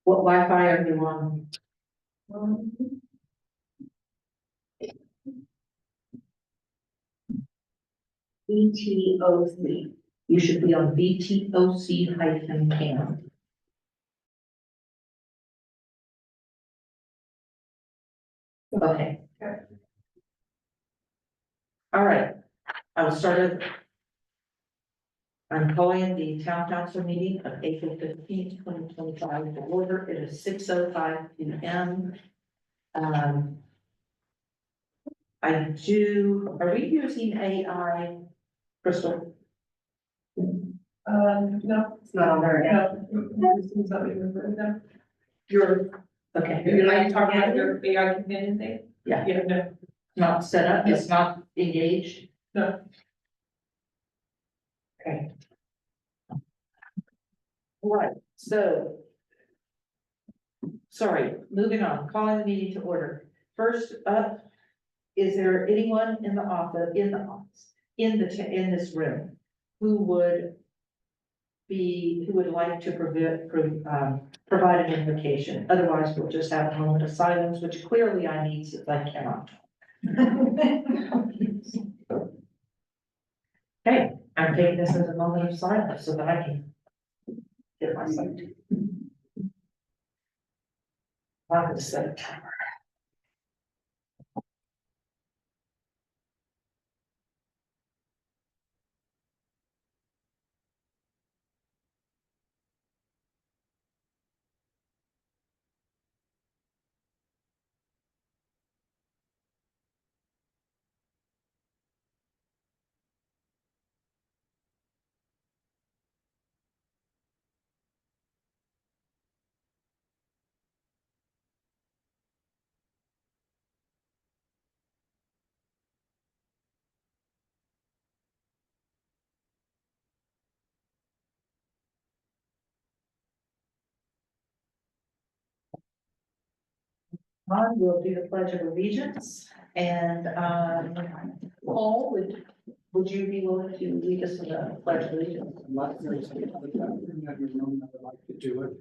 What Wi-Fi are you on? BTOC. You should be on BTOC-cam. Okay. All right, I will start it. I'm calling the town council meeting of April 15th, 2025 to order. It is 6:05 p.m. Are we using AI, Crystal? No, it's not on there yet. No. It's not even written down. Okay, Are you talking about your AI companion thing? yeah, Yeah, no, not set up, it's not engaged. no. Okay. All right, so. Sorry, moving on, calling the meeting to order. First up, is there anyone in in this room who would like to provide an invocation? Otherwise, we'll just have a moment of silence, which clearly I need since I cannot. Okay, I'm taking this as a moment of silence so that I can get myself. I'm going to set a timer. We'll do the pledge of allegiance and, Paul, would you be willing to lead us in the pledge of allegiance? I'd like to do it.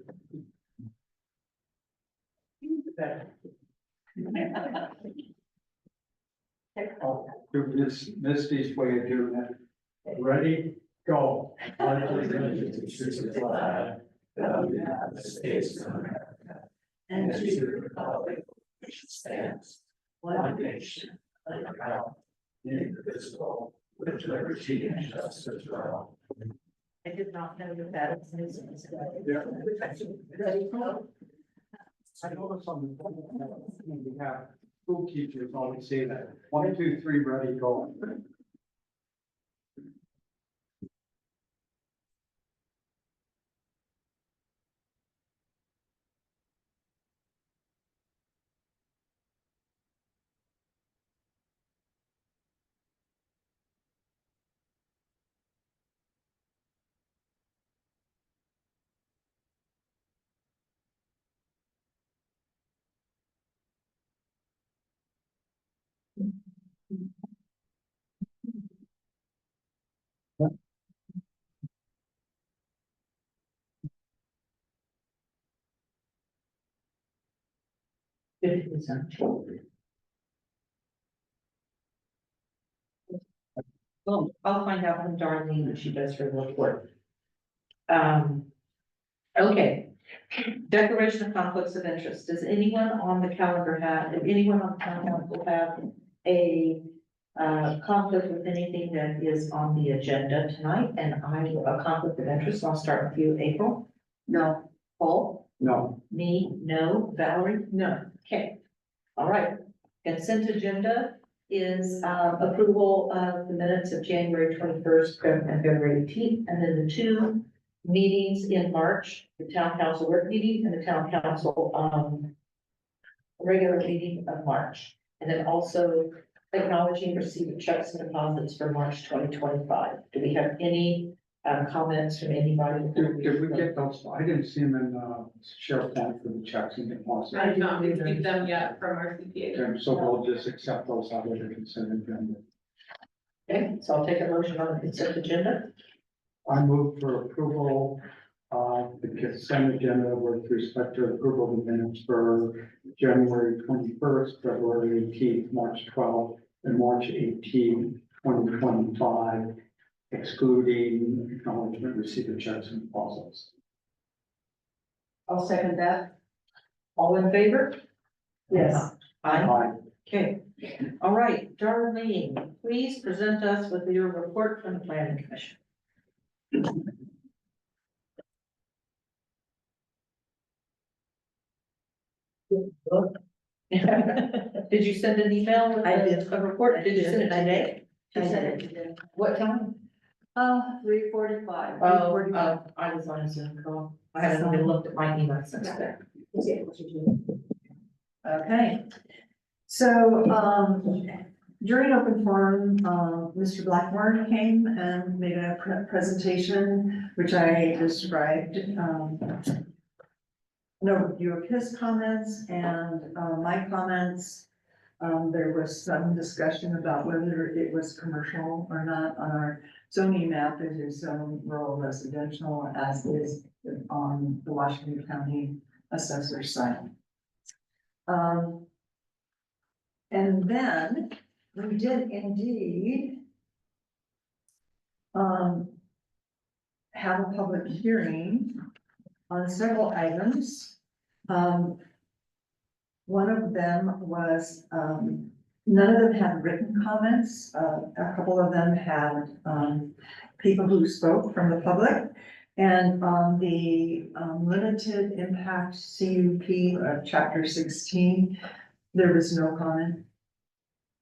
This Misty's way of doing it. Ready, go. I pledge allegiance to the flag of the United States of America and to the republic which stands one nation under God, indivisible, with liberty and justice for all. I did not know that is business. Yeah. Ready, Paul? I noticed on the phone, we have school teachers always say that, 1, 2, 3, ready, go. Well, I'll find out from Darlene when she does her report. Okay. Declaration of conflicts of interest. Does anyone on the calendar if anyone on the town council have a conflict with anything that is on the agenda tonight? And a conflict of interest. I'll start with you, April. No. Paul? No. Me, no. Valerie? No. Okay. All right. Consent agenda is approval of the minutes of January 21st and February 18th, and then the two meetings in March, the town council work meeting and the town council regular meeting of March. And then also acknowledging receipt of checks and deposits for March 2025. Do we have any comments from anybody? Did we get those? I didn't see them in sheriff plan for the checks and deposits. I have not received them yet from our CPA. Okay, so we'll just accept those out of the consent agenda. Okay, so I'll take a motion on the consent agenda. I move for approval The consent agenda with respect to approval of minutes for January 21st, February 18th, March 12th, and March 18th, 2025, excluding acknowledgement receipt of checks and deposits. I'll second that. All in favor? Yes. Aye. Aye. Okay, all right, Darlene, please present us with your report from the planning commission. Did you send an email with I did. a report? Did you send it today? I did. What time? 3:45. I was on a Zoom call. I haven't even looked at my email since then. Okay. So, during open forum, Mr. Blackmore came and made a presentation, which I described, an overview of his comments and, my comments. There was some discussion about whether it was commercial or not on our zoning map. It is zone rural residential, as is on the Washington County assessor site. And then we did indeed have a public hearing on several items. One of them was, none of them had written comments. A couple of them had, people who spoke from the public. And on the, limited impact CUP of chapter 16, there was no comment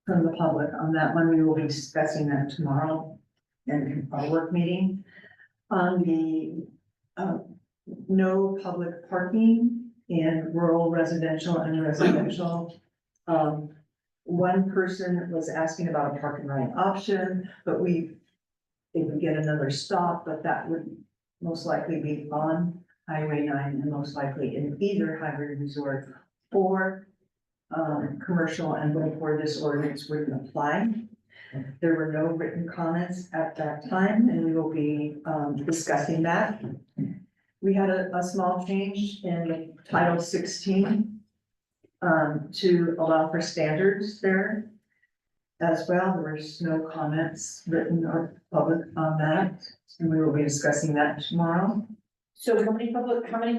from the public on that one. We will be discussing that tomorrow in our work meeting. On the, no public parking in rural residential and residential. One person was asking about a park and ride option, but they would get another stop, but that would most likely be on Highway 9 and most likely in either highway resort or commercial, and therefore this ordinance wouldn't apply. There were no written comments at that time, and we will be discussing that. We had a small change in Title 16 to allow for standards there as well. There was no comments written or public on that, and we will be discussing that tomorrow. So how many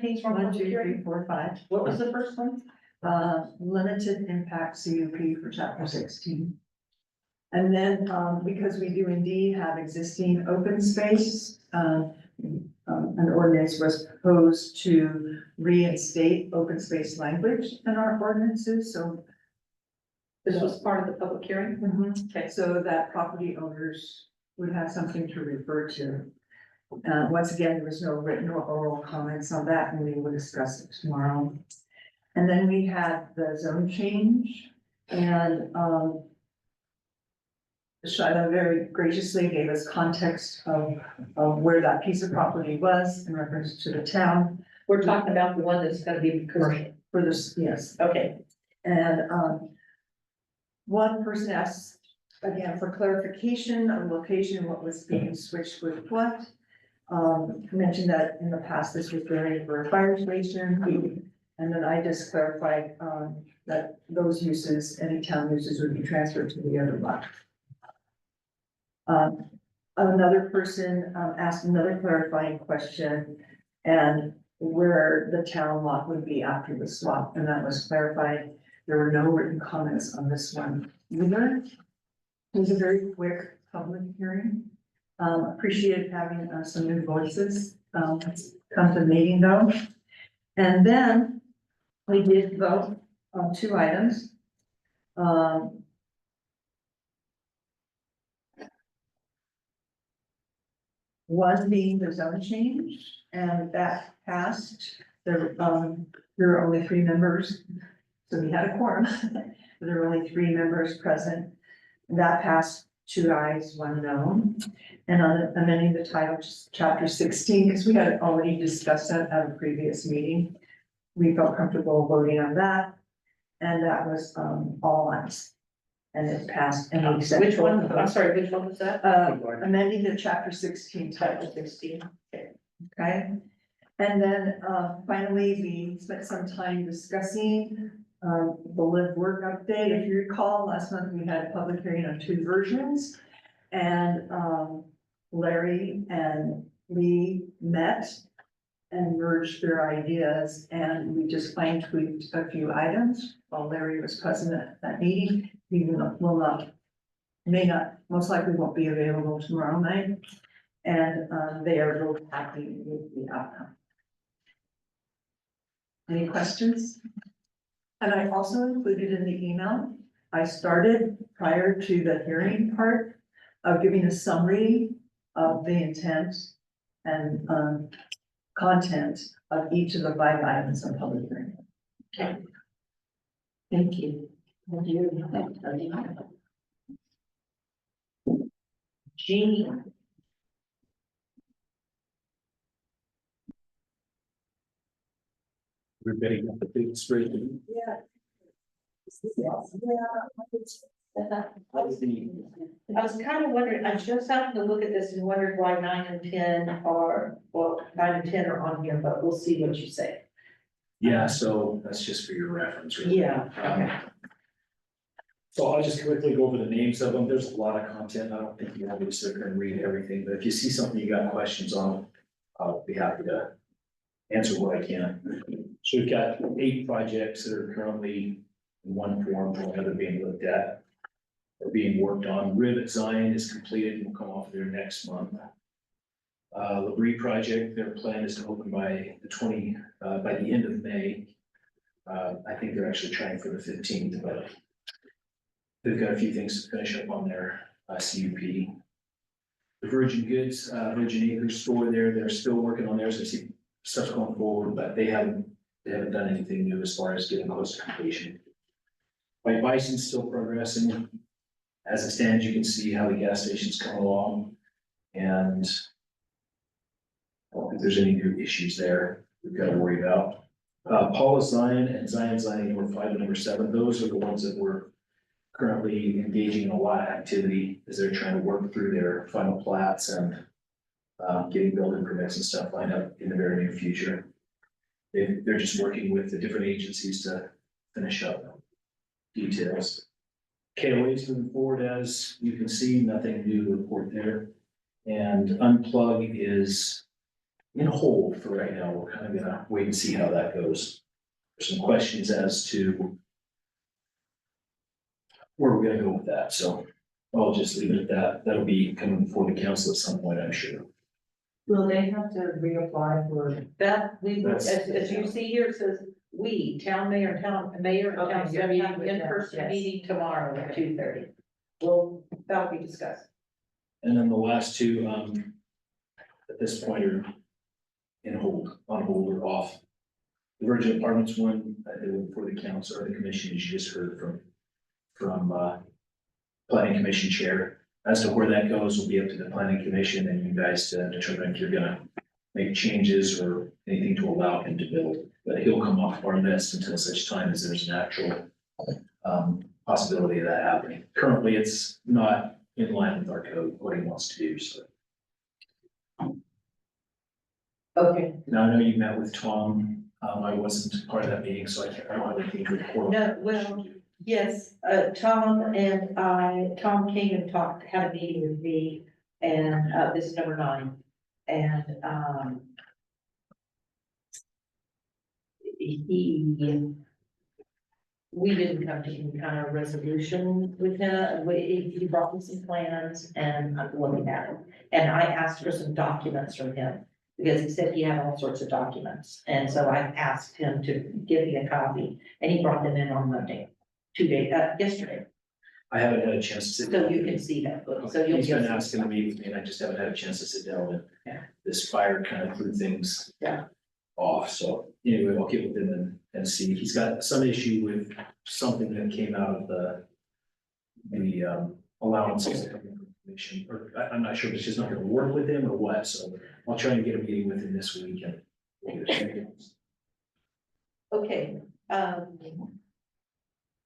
things from 1, public 2, hearing? 3, 4, 5. What was the first one? Limited impact CUP for chapter 16. And then, because we do indeed have existing open space, an ordinance was proposed to reinstate open space language in our ordinances, so. This was part of the public hearing? Okay. So that property owners would have something to refer to. Once again, there was no written or oral comments on that, and we will discuss it tomorrow. And then we had the zone change, and, Shiloh very graciously gave us context of where that piece of property was in reference to the town We're talking about the one that's gonna be commercial. for this, yes. Okay. And, one person asked again for clarification of location, what was being switched with what. Mentioned that in the past this was buried for a fire station. And then I just clarified, that those uses, any town uses would be transferred to the other lot. Another person, asked another clarifying question and where the town lot would be after the swap, and that was clarified. There were no written comments on this one either. It was a very quick public hearing. Appreciated having some new voices, come to the meeting though. And then we did vote on 2 items. One being the zone change, and that passed. There were only 3 members, so we had a quorum. There were only 3 members present. That passed 2 ayes, 1 no. And on amending the title, chapter 16, because we had already discussed that at a previous meeting. We felt comfortable voting on that, and that was all ayes. And it passed. And we said- Which one? I'm sorry, which one was that? Amending the chapter 16 title. 16. Okay, And then, finally, we spent some time discussing, the live work update. If you recall, last month we had a public hearing on 2 versions. And, Larry and Lee met and merged their ideas, and we just fine tweaked a few items while Larry was present at that meeting. He will not, may not, most likely won't be available tomorrow night. And, they are both happy with the outcome. Any questions? And I also included in the email, I started prior to the hearing part of giving a summary of the intent and content of each of the 5 items on public hearing. Okay. Thank you. Jeannie, Everybody got the big straight. Yeah. I was kind of wondering, I just happened to look at this and wondered why 9 and 10 are, well, 9 and 10 are on here, but we'll see what you say. Yeah, so that's just for your reference, really. Yeah, okay. So I'll just quickly go over the names of them. There's a lot of content. I don't think you want me to sit there and read everything, but if you see something you got questions on, I'll be happy to answer what I can. So we've got 8 projects that are currently in one form or another being looked at or being worked on. Rivet Zion is completed and will come off there next month. Labrie project, their plan is to open by by the end of May. I think they're actually trying for the 15th, but they've got a few things to finish up on their CUP. The Virgin Goods, Virgin Acres store there, they're still working on theirs. I see stuff's going forward, but they haven't done anything new as far as getting close to completion. White Bison's still progressing. As it stands, you can see how the gas stations come along. And I don't think there's any new issues there we've got to worry about. Paula Zion and Zion number 5 and number 7, those are the ones that we're currently engaging in a lot of activity as they're trying to work through their final plats and getting building permits and stuff lined up in the very near future. They're just working with the different agencies to finish up details. KOA's moving forward, as you can see, nothing new to report there. And Unplug is in hold for right now. We're kind of gonna wait and see how that goes. There's some questions as to where we're gonna go with that, so I'll just leave it at that. That'll be coming before the council at some point, I'm sure. Will they have to reapply for? That, That's- as you see here, it says, we, town mayor, and town Okay, you're meeting have with them, in-person yes. meeting tomorrow at 2:30. Well, that'll be discussed. And then the last 2, at this point are in hold, on hold or off. The Virgin Apartments one, they were before the council or the commission, as you just heard from planning commission chair. As to where that goes will be up to the planning commission and you guys to determine if you're gonna make changes or anything to allow him to build. But he'll come off our list until such time as there's an actual possibility of that happening. Currently, it's not in line with our code, what he wants to do, so. Okay. Now, I know you met with Tom. I wasn't part of that meeting, so I don't have anything to report. No, well, yes, Tom came and had a meeting with me, and, this is number 9. And, we didn't come to any kind of resolution with him. He brought me some plans and I'm looking at them. And I asked for some documents from him because he said he had all sorts of documents. And so I asked him to give me a copy and he brought them in on Monday, yesterday. I haven't had a chance to sit So down. you can see that. So you'll. He's been asking to meet with me and I just haven't had a chance to sit down and Yeah. this fire kind of threw things Yeah. off. So anyway, I'll get with him and see. He's got some issue with something that came out of the allowances. Or I'm not sure if it's just not gonna work with him or what. So I'll try and get a meeting with him this week and we'll get it. Okay,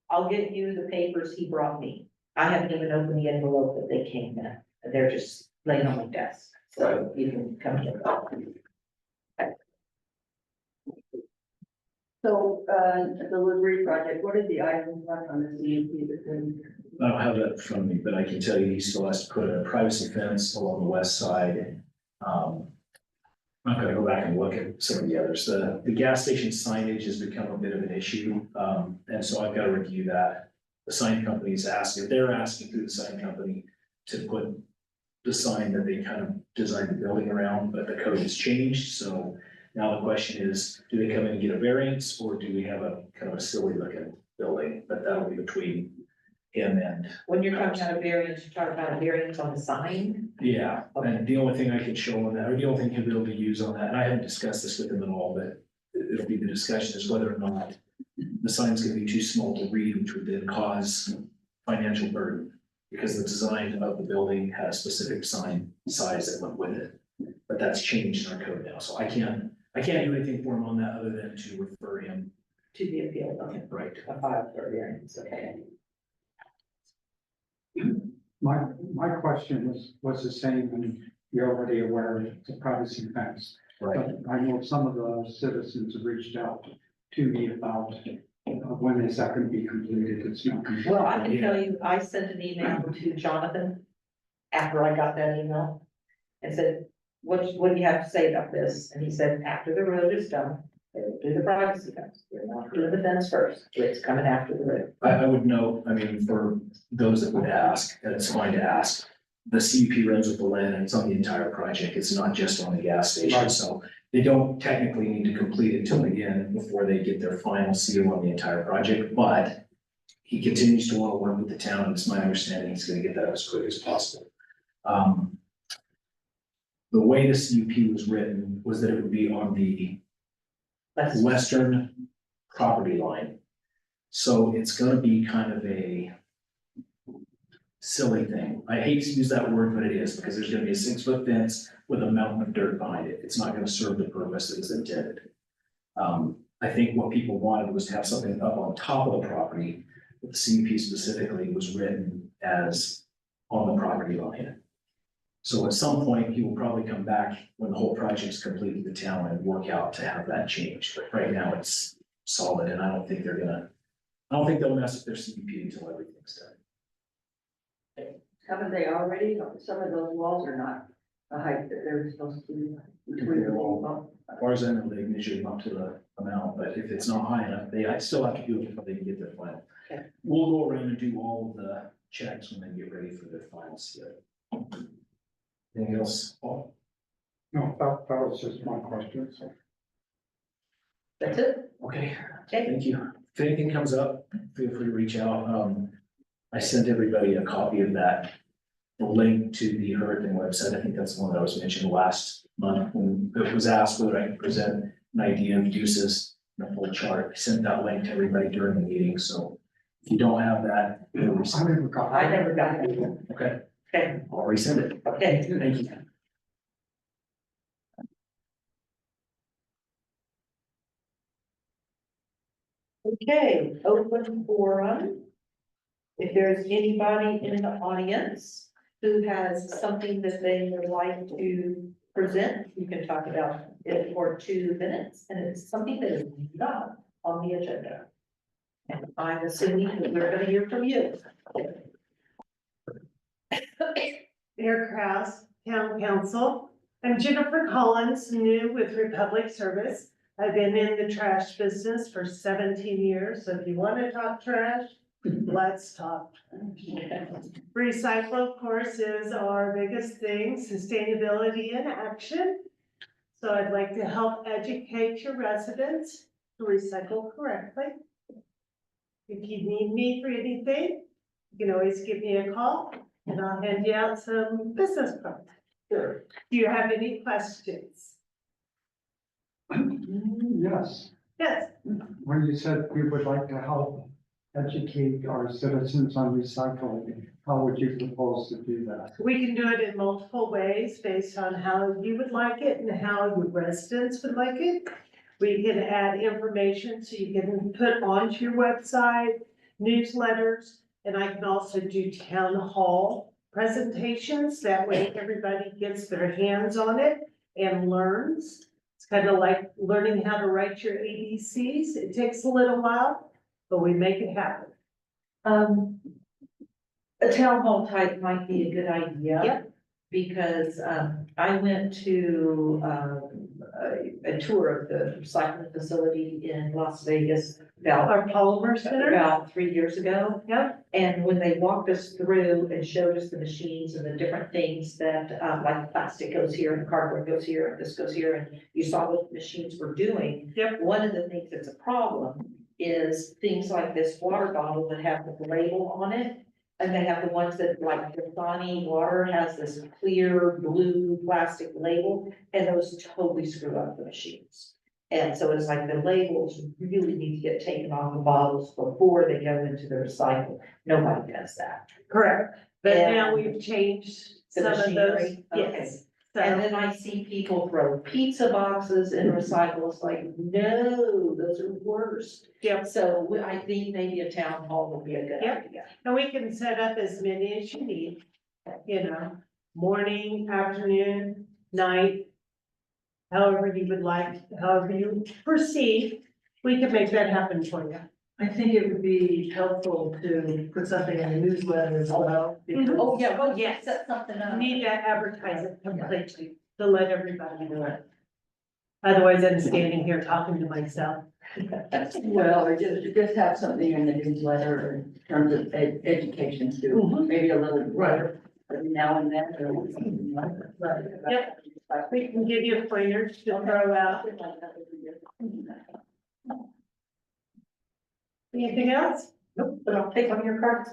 I'll get you the papers he brought me. I haven't even opened the envelope that they came in. They're just laying on my desk, so you can come get them. So, the Woodbury project, what are the items left on the CUP that then? I don't have that in front of me, but I can tell you he still has to put a privacy fence along the west side. I'm not gonna go back and look at some of the others. The gas station signage has become a bit of an issue. And so I've got to review that. The sign company's asking, they're asking through the sign company to put the sign that they kind of designed the building around, but the code has changed. So now the question is, do they come in and get a variance, or do we have a kind of a silly looking building? But that'll be between him and. When you're talking about a variance, you're talking about a variance on the sign? Yeah, and the only thing I can show on that, or the only thing he'll be able to use on that, and I haven't discussed this with him at all, but it'll be the discussion is whether or not the sign's gonna be too small to read, which would then cause financial burden. Because the design of the building had a specific sign size that went with it. But that's changed in our code now, so I can't do anything for him on that other than to refer him. To the appeal, okay, Right. a file for a variance, okay. My question was the same, and you're already aware of the privacy fence. But I know some of the citizens have reached out to me about when is that gonna be completed, it's not completed. Well, I can tell you, I sent an email to Jonathan after I got that email and said, what do you have to say about this? And he said, after the road is done, they'll do the privacy fence. They're not doing the fence first. It's coming after the road. I would note, I mean, for those that would ask, and it's fine to ask, the CUP runs with the land and it's on the entire project. It's not just on the gas station, Right. so they don't technically need to complete it till the end before they get their final seal on the entire project, but he continues to want to work with the town, and it's my understanding he's gonna get that as quick as possible. The way the CUP was written was that it would be on the That's western property line. So it's gonna be kind of a silly thing. I hate to use that word, but it is, because there's gonna be a 6-foot fence with a mountain of dirt behind it. It's not gonna serve the purpose that was intended. I think what people wanted was to have something up on top of the property, but the CUP specifically was written as on the property line. So at some point, he will probably come back when the whole project's complete with the town and work out to have that changed. But right now, it's solid, and I don't think they'll mess with their CUP until everything's done. Haven't they already, some of those walls are not the height that they're supposed to be between the walls. As far as I know, they measure them up to the amount, but if it's not high enough, I still have to do it before they can get their final. Okay. We'll go around and do all of the checks when they get ready for their final seal. Anything else, Paul? No, that was just my question, so. That's it? Okay, Okay. thank you. If anything comes up, feel free to reach out. I sent everybody a copy of that. The link to the Hurricane website. I think that's the one that was mentioned last month when it was asked whether I could present an idea of uses in a full chart. I sent that link to everybody during the meeting, so if you don't have that, I never got. I never got it. okay, Okay, I'll resend it. okay. Thank you. Okay, open forum. If there's anybody in the audience who has something that they would like to present, you can talk about it for 2 minutes, and it's something that is not on the agenda. And I'm assuming that we're gonna hear from you. Mayor Kraus, Town Council. I'm Jennifer Collins, new with Republic Service. I've been in the trash business for 17 years, so if you want to talk trash, let's talk. Recycle, of course, is our biggest thing, sustainability in action. So I'd like to help educate your residents to recycle correctly. If you need me for anything, you can always give me a call and I'll hand you out some business cards. Sure. Do you have any questions? Yes, Yes, when you said we would like to help educate our citizens on recycling, how would you propose to do that? we can do it in multiple ways based on how you would like it and how your residents would like it. We can add information so you can put onto your website, newsletters, and I can also do town hall presentations. That way everybody gets their hands on it and learns. It's kind of like learning how to write your ABCs. It takes a little while, but we make it happen. A town hall type might be a good idea. Yep. Because, I went to, a tour of the recycling facility in Las Vegas Our Polymer Center, about 3 years ago. Yep. And when they walked us through and showed us the machines and the different things that, like plastic goes here and cardboard goes here, and this goes here, and you saw what the machines were doing. Yep. One of the things that's a problem is things like this water bottle that have the label on it. And they have the ones that, like Dasani water has this clear blue plastic label, and those totally screw up the machines. And so it's like the labels really need to get taken off the bottles before they go into the recycle. Nobody does that. correct, but now And we've changed the some of those, machinery, okay. yes. And So, then I see people throw pizza boxes in recycles, like, no, those are worse. Yep. So I think maybe a town hall would be a good Yep. idea. and we can set up as many as you need, you know, morning, afternoon, night. However you would like, however you proceed, we can make that happen for you. I think it would be helpful to put something in the newsletter as well. because- Oh, yeah, well, Yes. set something up. Need to advertise it completely to let everybody know it. Otherwise, I'm standing here talking to myself. Well, or just have something in the newsletter in terms of education too, Mhm. maybe a little brighter every now and then. Or something like that. Yep. We can give you pointers to throw out. Anything else? Nope, but I'll take one of your cards.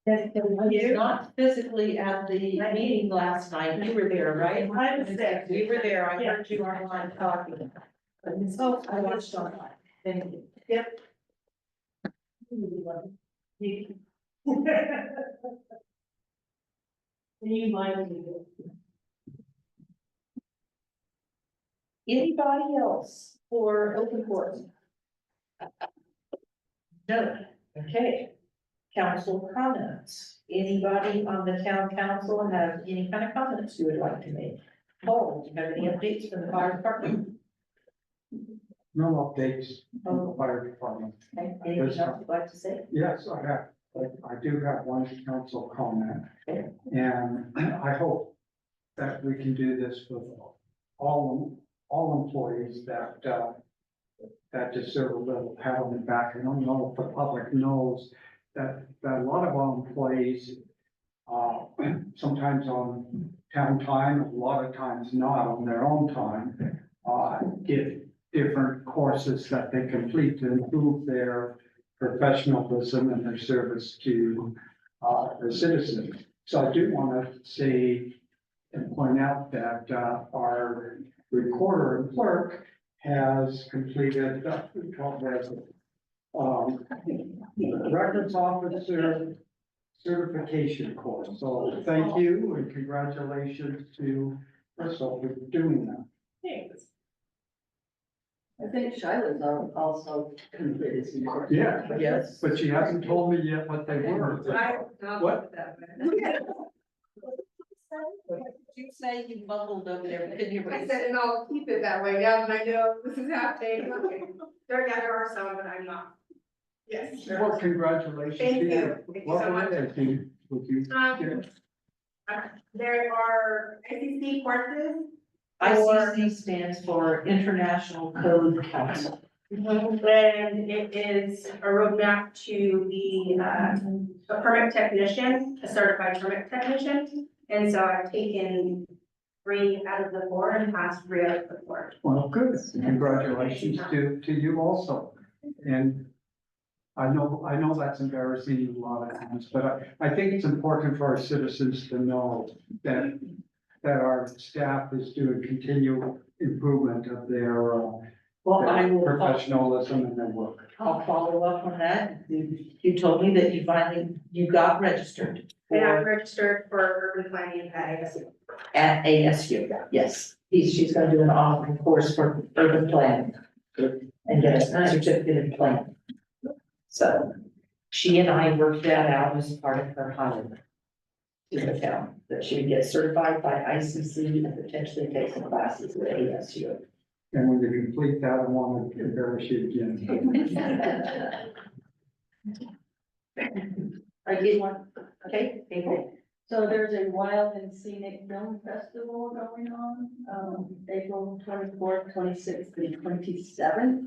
You're not physically at the meeting last night, you were there, right? I was there. You were there, I Yeah. heard you online talking. Oh, I watched online. Thank you. Yep. You mind me? Anybody else for open forum? No, okay. Council comments. Anybody on the town council have any kind of comments you would like to make? Paul, do you have any updates from the fire department? No updates from the fire department. Okay, anything else you'd like to say? Yes, I have, I do have one council comment. Okay. And I hope that we can do this with all employees that deserve a little pat on the back. I don't know if the public knows that a lot of our employees, sometimes on town time, a lot of times not on their own time, get different courses that they complete to improve their professionalism and their service to the citizens. So I do want to say and point out that our recorder and clerk has completed records officer certification course. So thank you and congratulations to Crystal for doing that. Thanks. I think Shiloh's also completed some course. Yeah. Yes. But she hasn't told me yet what they were. What? You say you mumbled over there, we couldn't hear what I you said, said. and I'll keep it that way now that I know this is happening. Okay. There are some, but I'm not. Yes. there Well, are. congratulations. Thank to you. Thank you What so were much. they? Would you? There are ICC courses. ICC stands for International Code Council. And it is a roadmap to be a permit technician, a certified permit technician. And so I've taken 3 out of the 4 and passed 3 out of the 4. Well, good. Congratulations to you also. And I know that's embarrassing a lot of times, but I think it's important for our citizens to know that our staff is doing continual improvement of their Well, I will, professionalism and their work. I'll follow up on that. You told me that you got registered And I'm for, registered for urban planning at ASU. at ASU, yes. She's gonna do an online course for urban planning and get a certificate in planning. So she and I worked that out as part of her hire. to the town, that she would get certified by ICC and potentially take some classes with ASU. And when you complete that, I want to embarrass you again. I did one, okay, okay. So there's a Wild and Scenic Film Festival going on, April 24th, 26th, and 27th.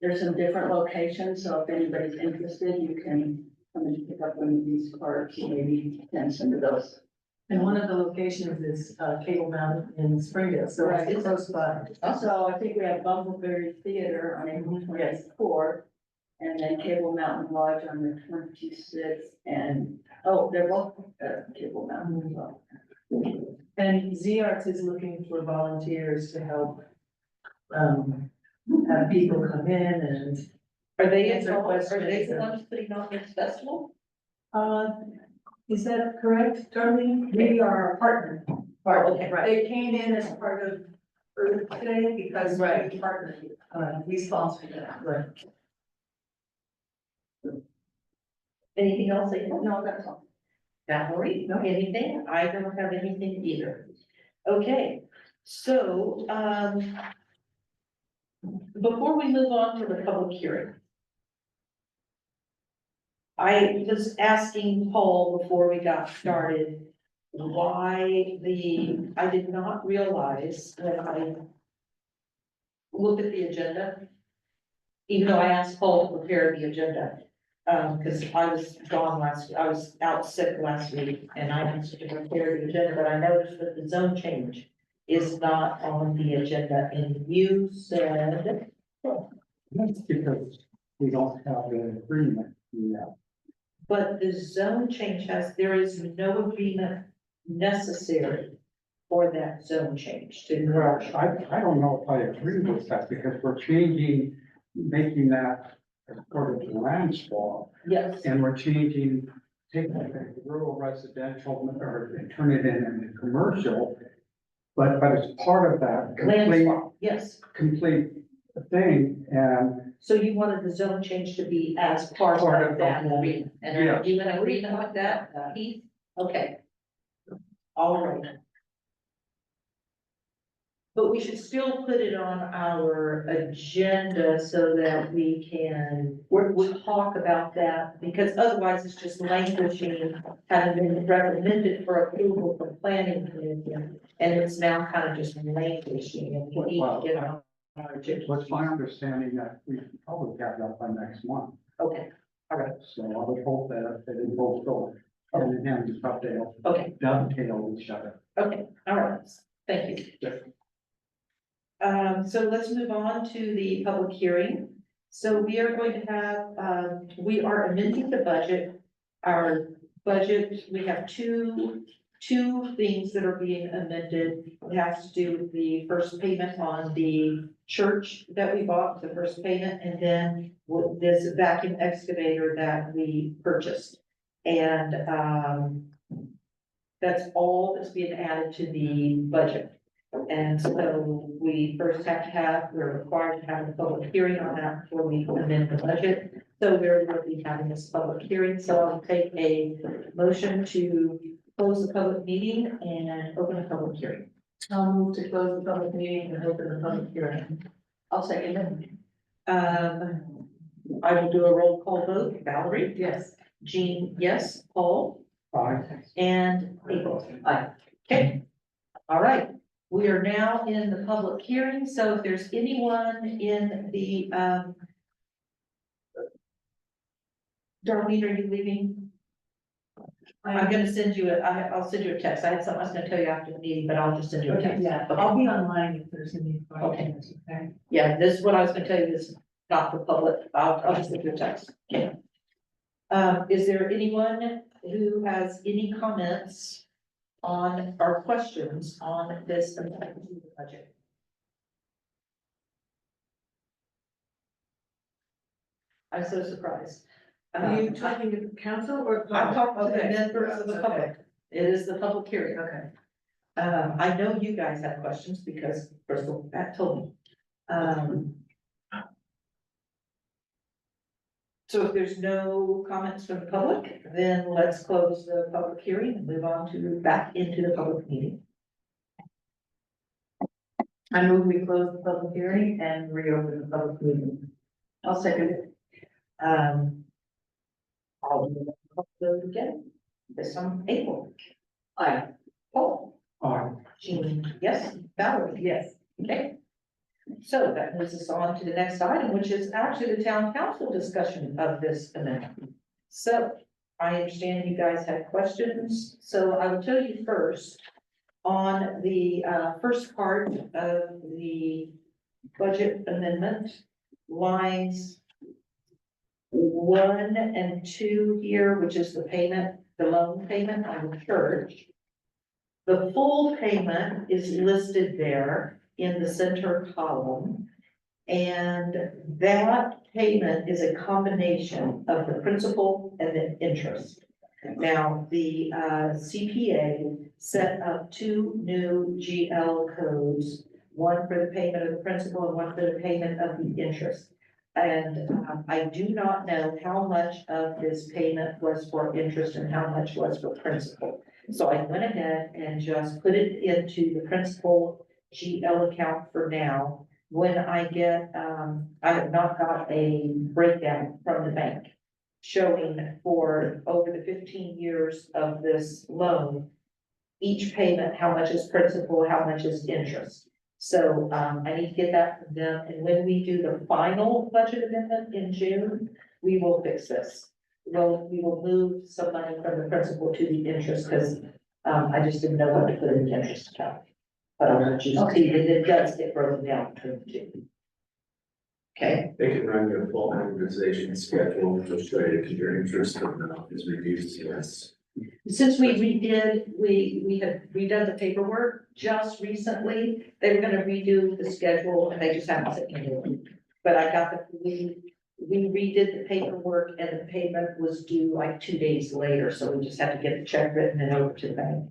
There's some different locations, so if anybody's interested, you can come and pick up one of these cards, maybe attend some of those. And one of the locations is, Cable Mountain in Springdale, so Right. it's close by. Also, I think we have Bumbleberry Theater on April 24th, and then Cable Mountain Lodge on the 26th, and, oh, they're both, Cable Mountain as well. And Z-Arts is looking for volunteers to help, have people come in and, Are they, Answer are they questions the and- ones putting on this festival? is that correct, Darlene? We are a partner. Okay, right. They came in as part of Earth Day because Right. we partnered, we sponsored that. Right. Anything else that you want? No, that's all. Valerie, anything? I don't have anything either. Okay, so, before we move on to the public hearing, I was asking Paul before we got started, why I did not realize when I looked at the agenda, even though I asked Paul to prepare the agenda, because I was I was out sick last week, and I asked him to prepare the agenda, but I noticed that the zone change is not on the agenda, and you said, That's because we don't have an agreement yet. but the zone change there is no agreement necessary for that zone change to occur. I don't know if I agree with that because we're changing, making that as part of the land swap. Yes, And we're changing, taking the rural residential or turn it into commercial. But it's part of that land complete, swap, yes. complete thing. And So you wanted the zone change to be as part Part of of the that whole- agreement, and are yes. you in agreement with that, Keith? Okay. All right. But we should still put it on our agenda so that we can, we'll talk about that, because otherwise it's just languishing, having been recommended for approval from planning commission, and it's now kind of just languishing, and we need to get on our agenda. what's my understanding that we can probably have that by next month. Okay, So I would hope that they both go hand in hand, just they'll okay, dovetail each other. okay, all right, thank you. So let's move on to the public hearing. So we are going to have, we are amending the budget. Our budget, we have two things that are being amended. It has to do with the first payment on the church that we bought, the first payment, and then with this vacuum excavator that we purchased. And, that's all that's being added to the budget. And so we first we're required to have a public hearing on that before we amend the budget. So we're going to be having this public hearing, so I'll take a motion to close the public meeting and open a public hearing. I'll move to close the public meeting and open the public hearing. I'll second it. I will do a roll call vote. Valerie? Yes. Jean, yes. Paul? Aye. And April? Aye. Okay. All right. We are now in the public hearing, so if there's anyone in the, Darlene, are you leaving? I'm gonna send you I'll send you a text. I had something I was gonna tell you after the meeting, but I'll just send you a Okay, text. yeah, Okay. I'll be online if there's any questions, okay? Yeah, this is what I was gonna tell you, this is not for public, I'll just send you a text. Okay. Is there anyone who has any comments on our questions on this amendment to the budget? I'm so surprised. Are you talking to the council or? I'm talking to the Okay. members of the public. It is the public hearing. Okay. I know you guys have questions because Crystal, that told me. So if there's no comments from the public, then let's close the public hearing and move on to back into the public meeting. I move we close the public hearing and reopen the public meeting. I'll second it. I'll do it again. This one, April. Aye. Paul. Jean, yes. Valerie. Yes. Okay. So that moves us on to the next item, which is actually the town council discussion of this amendment. So I understand you guys have questions, so I will tell you first. On the first part of the budget amendment, lines 1 and 2 here, which is the payment, the loan payment on the church. The full payment is listed there in the center column. And that payment is a combination of the principal and the interest. Now, the CPA set up 2 new GL codes, one for the payment of the principal and one for the payment of the interest. And I do not know how much of this payment was for interest and how much was for principal. So I went ahead and just put it into the principal GL account for now. When I get, I have not got a breakdown from the bank showing for over the 15 years of this loan, each payment, how much is principal, how much is interest. So, I need to get that from them, and when we do the final budget amendment in June, we will fix this. We will move some money from the principal to the interest, because, I just didn't know what to put in the interest account. But I'll let you see that it does get broken down between the two. Okay, They can run your full amortization schedule to show you that your interest amount is reduced, yes. since we redid, we had redone the paperwork just recently, they were gonna redo the schedule, and they just haven't sent me one. But I got we redid the paperwork, and the payment was due like 2 days later, so we just had to get the check written and over to the bank.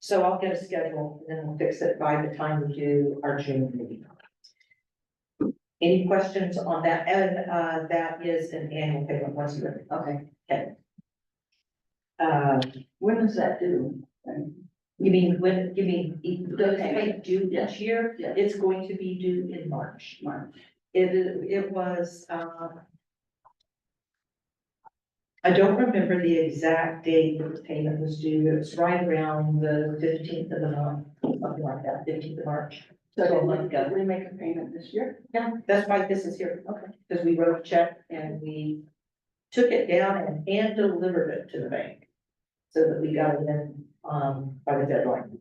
So I'll get a schedule, and then we'll fix it by the time we do our June meeting. Any questions on that? And, that is an annual payment once a year. Okay. When does that do? You mean those paid due each year? Yeah. It's going to be due in March. March. It was, I don't remember the exact date that the payment was due. It was right around the 15th of the month, something like that, 15th of March. So So a did month ago. we make a payment this year? Yeah, that's why this is here. Okay. Because we wrote a check and we took it down and hand delivered it to the bank. So that we got it in, by the deadline.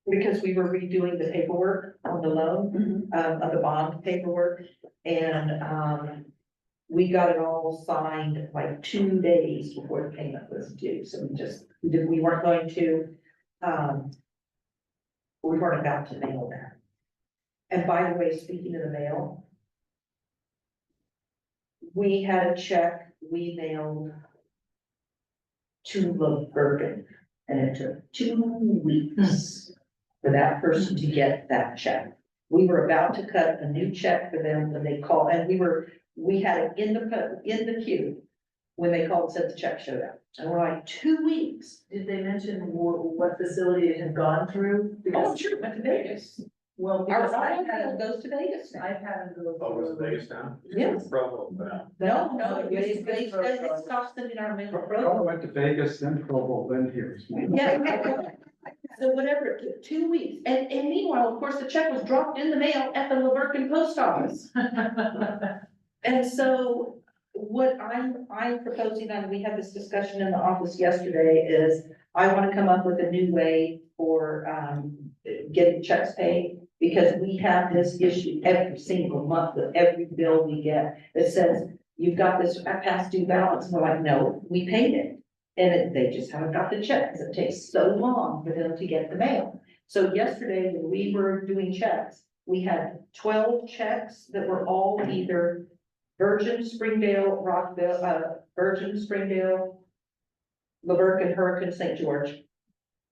Because we were redoing the paperwork on the loan, of the bond paperwork, and, we got it all signed like 2 days before the payment was due, so we weren't going to, we weren't about to mail that. And by the way, speaking of the mail, we had a check we mailed to Bergen, and it took 2 weeks for that person to get that check. We were about to cut a new check for them when they called, and we had it in the queue when they called and said the check showed up. And we're like, 2 weeks. Did they mention what facility it had gone through? Oh, Because, sure, went to Vegas. well, because Our I've mail had, goes to Vegas now. I've had them go. Oh, was it through- Vegas now? Yes. Provo, but No, it used to be they Provo. stopped sending our mail to I Provo. went to Vegas, then Provo, then here. Yeah. So whatever, it took 2 weeks. And meanwhile, of course, the check was dropped in the mail at the Laverton post office. And so what I'm proposing, and we had this discussion in the office yesterday, is I want to come up with a new way for, getting checks paid. Because we have this issue every single month with every bill we get that says, you've got this past due balance. And we're like, no, we paid it. And they just haven't got the checks. It takes so long for them to get the mail. So yesterday, when we were doing checks, we had 12 checks that were all either Virgin, Springdale, Rockville, Virgin, Springdale, Laverton, Hurricane, St. George.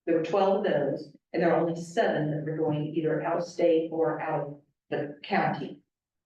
There were 12 of those, and there were only 7 that were going either out of state or out of the county.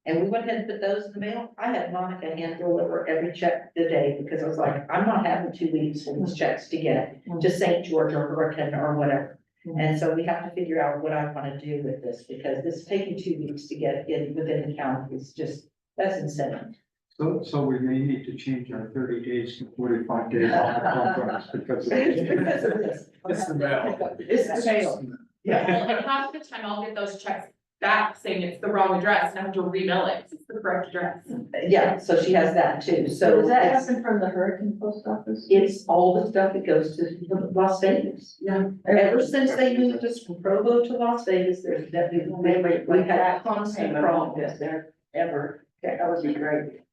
And we went ahead and put those in the mail. I had Monica hand deliver every check today because I was like, I'm not having 2 weeks for these checks to get to St. George or Hurricane or whatever. And so we have to figure out what I want to do with this, because this taking 2 weeks to get in within the county is just, that's insane. So we may need to change our 30 days to 45 days on our contracts because of this. Because of this. It's the mail. It's the mail. Yeah. Well, and half the time I'll get those checks back saying it's the wrong address and I have to remail it, 'cause it's the correct address. Yeah, so she has that too. So So does that it's, happen from the Hurricane Post Office? it's all the stuff that goes to Las Vegas. Yeah. Ever since they moved us from Provo to Las Vegas, there's definitely, we've had constant problems there. Ever. Yeah, that would be great.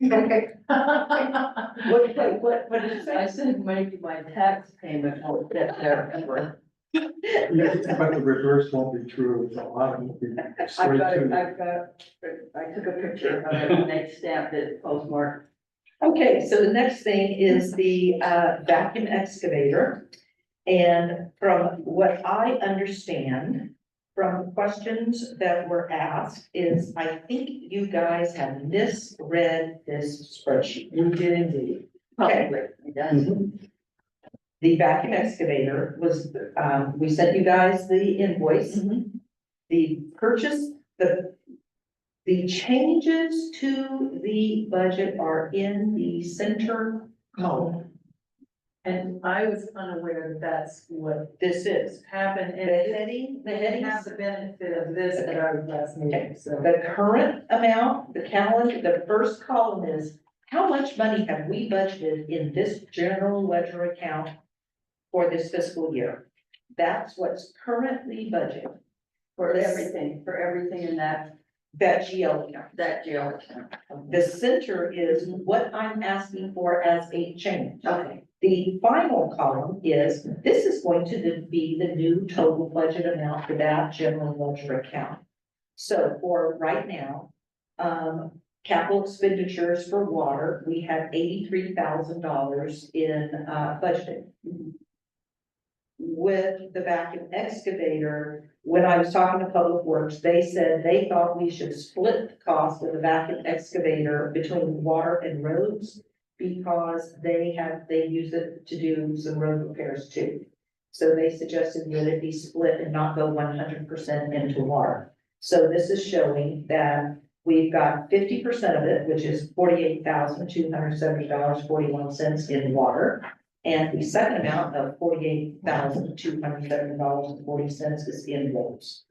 What did you say? I said maybe my tax payment will get there ever. Yeah, but the reverse won't be true. It's a lot will be straight to. I took a picture of it and they stamped it postmarked. Okay, so the next thing is the vacuum excavator. And from what I understand, from questions that were asked, is I think you guys have misread this spreadsheet. We did indeed. Okay. It does. The vacuum excavator was, we sent you guys the invoice. The purchase, the changes to the budget are in the center column. And I was unaware that that's what This is happened, the and heading, the I didn't have headings, the benefit of this at our last meeting, so. the current amount, the calendar, the first column is how much money have we budgeted in this general ledger account for this fiscal year? That's what's currently budgeted. For everything in that GL account. jail account. The center is what I'm asking for as a change. Okay. The final column is, this is going to be the new total budget amount for that general ledger account. So for right now, capital expenditures for water, we have $83,000 in budgeted. With the vacuum excavator, when I was talking to Public Works, they said they thought we should split the cost of the vacuum excavator between water and roads, because they use it to do some road repairs too. So they suggested that it be split and not go 100% into water. So this is showing that we've got 50% of it, which is $48,270.41 in water. And the second amount of $48,270.40 is in roads.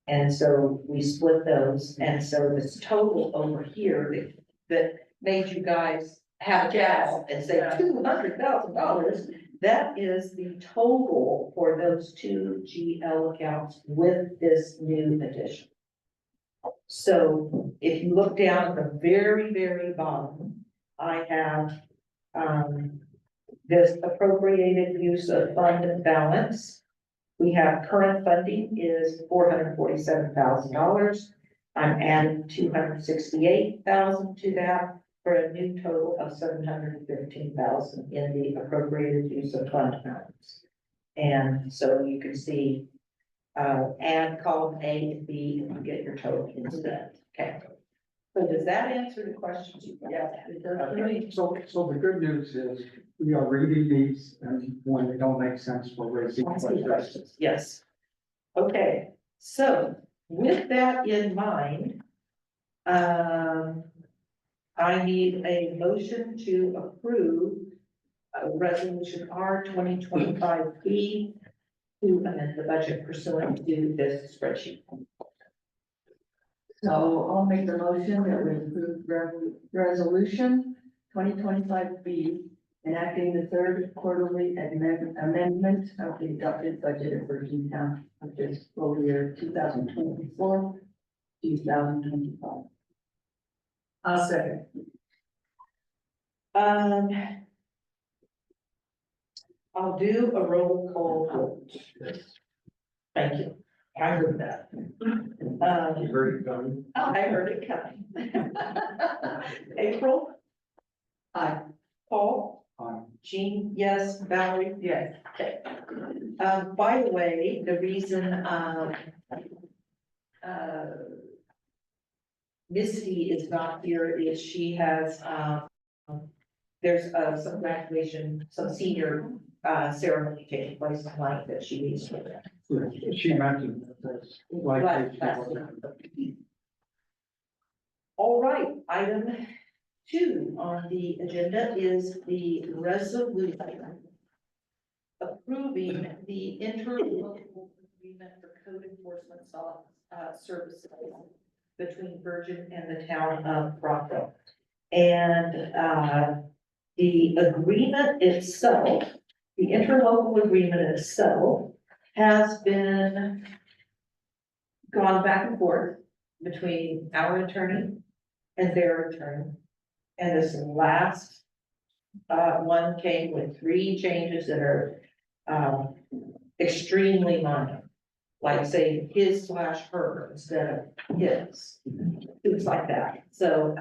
And so we split those, and so this total over here that made you guys have a gas and say $200,000, that is the total for those two GL accounts with this new addition. So if you look down at the very, very bottom, I have, this appropriated use of fund balance. We have current funding is $447,000. I'm adding $268,000 to that for a new total of $715,000 in the appropriated use of fund balance. And so you can see, add column A and B and you get your total instead. Okay. So does that answer the questions you got? Yes, it does. Okay. So the good news is we are reading these and when they don't make sense, we're raising questions. Yes. Okay, so with that in mind, I need a motion to approve resolution R 2025B to amend the budget pursuant to this spreadsheet. So I'll make the motion that we approve resolution 2025B, enacting the third quarterly amendment of the adopted budget of Virgin Town of fiscal year 2024, 2025. I'll second. I'll do a roll call vote. Thank you. I heard that. You heard it coming. I heard it coming. April? Aye. Paul? Aye. Jean, yes. Valerie? Yes. Okay. By the way, the reason, Misty is not here, is she has, there's, some graduation, some senior, ceremony taking place tonight that she needs to. She mentioned that's like. All right, item 2 on the agenda is the resolution approving the interlocal agreement for code enforcement services between Virgin and the town of Rockville. And, the agreement itself, the interlocal agreement itself has been gone back and forth between our attorney and their attorney. And this last one came with 3 changes that are extremely minor. Like say his/her instead of his, things like that. So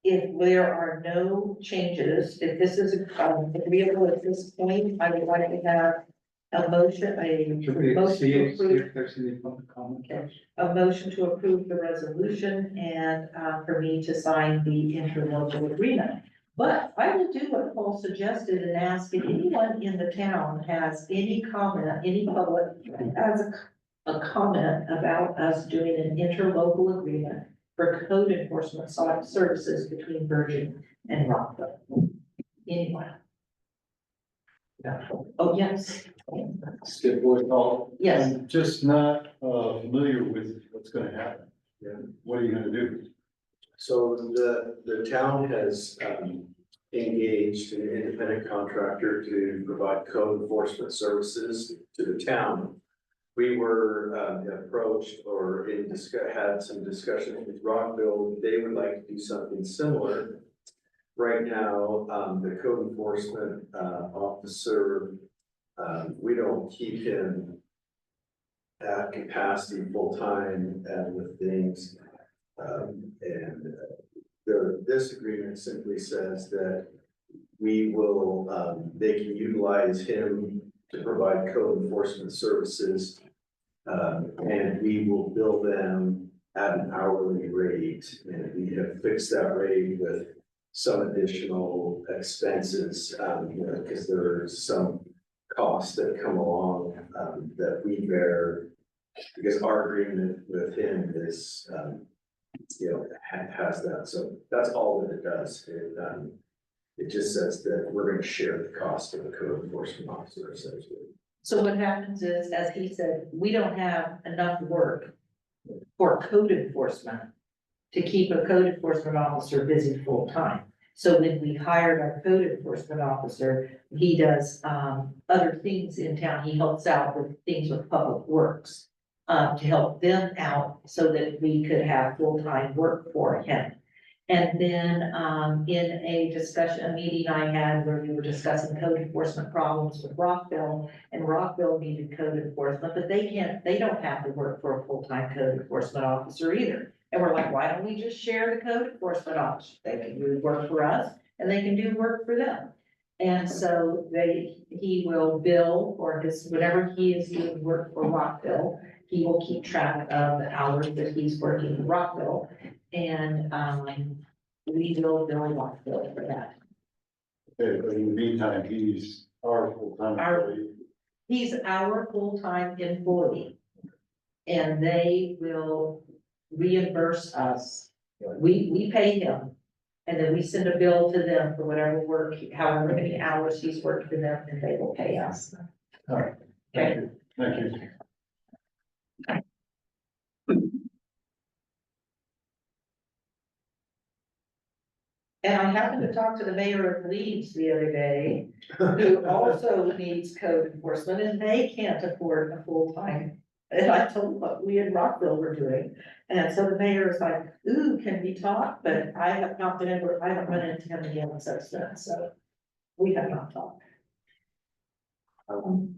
if there are no changes, if this is agreeable at this point, I would like to have a motion, Should we motion see to if approve, there's any public comment? Okay. A motion to approve the resolution and for me to sign the interlocal agreement. But I will do what Paul suggested and ask if anyone in the town has any comment, any public has a comment about us doing an interlocal agreement for code enforcement services between Virgin and Rockville. Anyone? Oh, yes. Skip Boyd Hall. Yes. I'm just not familiar with what's gonna happen. Yeah, what are you gonna do? So the town has engaged an independent contractor to provide code enforcement services to the town. We were approached or had some discussions with Rockville. They would like to do something similar. Right now, the code enforcement officer, we don't keep him at capacity full-time with things. This agreement simply says that we will, they can utilize him to provide code enforcement services. And we will bill them at an hourly rate, and we have fixed that rate with some additional expenses, because there are some costs that come along, that we bear. Because our agreement with him is, has that, so that's all that it does. It just says that we're gonna share the cost of the code enforcement officer essentially. So what happens is, as he said, we don't have enough work for code enforcement to keep a code enforcement officer busy full time. So when we hired our code enforcement officer, he does other things in town. He helps out with things with public works to help them out so that we could have full-time work for him. And then in a discussion, a meeting I had where we were discussing code enforcement problems with Rockville, and Rockville needed code enforcement, but they don't have to work for a full-time code enforcement officer either. And we're like, why don't we just share the code enforcement officer? They can do work for us and they can do work for them. And so he will bill for whenever he is doing work for Rockville, he will keep track of the hours that he's working in Rockville. And we will bill Rockville for that. Okay, but in the meantime, he's our full-time employee. He's our full-time employee. And they will reimburse us. We pay him. And then we send a bill to them for whatever work, however many hours he's worked for them, and they will pay us. All right, thank you, thank you. And I happened to talk to the mayor of Leeds the other day, who also needs code enforcement, and they can't afford a full-time. And I told them what we in Rockville were doing, and so the mayor is like, ooh, can we talk? But I have not been able, I haven't run into him again since then, so we have not talked. Don't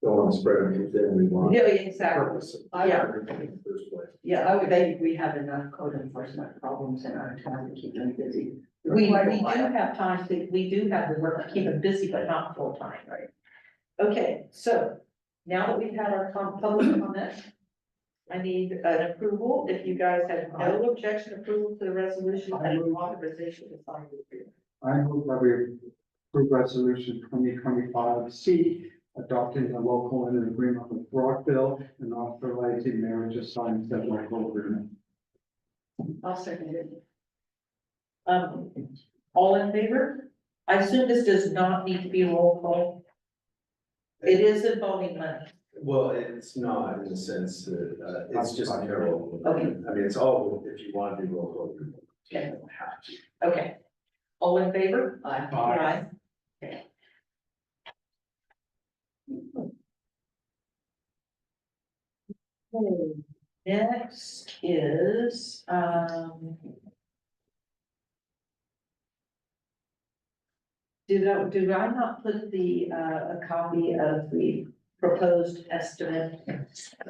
want to spread them too thin, we want. Yeah, exactly. Purpose of Yeah. everything in the first place. Yeah, I would think we have enough code enforcement problems in our town to keep them busy. We do have times that we do have the work to keep them busy, but not full-time. Right. Okay, so now that we've had our public comment, I need an approval, if you guys have no objection, approval to the resolution and authorization to sign the agreement. I move that we approve resolution 2025C, adopting the local and agreement with Rockville and authorizing mayor to sign said local agreement. I'll second it. All in favor? I assume this does not need to be a roll call. It is involving money. Well, it's not in the sense that, it's just a roll. Okay. I mean, it's all, if you want to do roll call, you Okay. don't have to. Okay. All in favor? Aye. Okay. Okay, next is, did I not put the, a copy of the proposed estimate?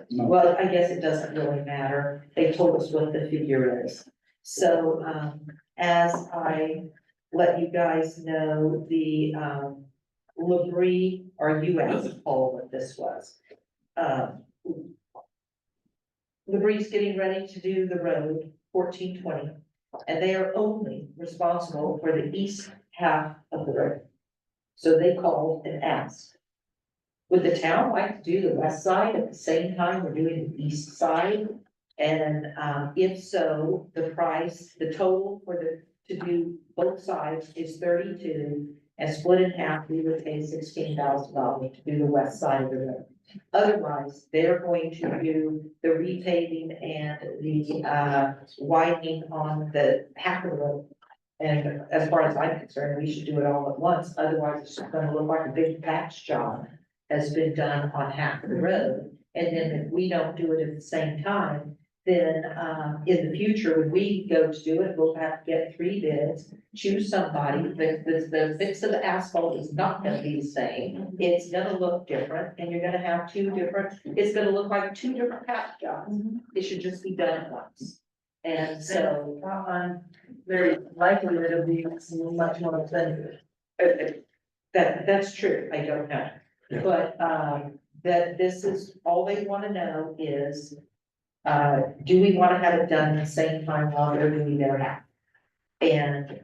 No. Well, I guess it doesn't really matter. They told us what the figure is. So, as I let you guys know, the, Labrie, or you asked Paul what this was. Labrie's getting ready to do the road 1420, and they are only responsible for the east half of the road. So they called and asked, would the town like to do the west side at the same time we're doing the east side? And, if so, the price, the total for to do both sides is 32, and split in half, we would pay $16,000 to do the west side of the road. Otherwise, they're going to do the repaving and the, widening on the half of the road. And as far as I'm concerned, we should do it all at once, otherwise it's just gonna look like a big patch job has been done on half of the road. And then if we don't do it at the same time, then, in the future, when we go to do it, we'll have to get 3 bids, choose somebody, the fix of the asphalt is not gonna be the same. It's gonna look different, and you're gonna have 2 different, it's gonna look like 2 different patch jobs. It should just be done at once. And so, Very likely that it'll be much more expensive. that's true, I don't know. Yeah. But, that this is, all they wanna know is, do we wanna have it done at the same time while they're doing their half? And,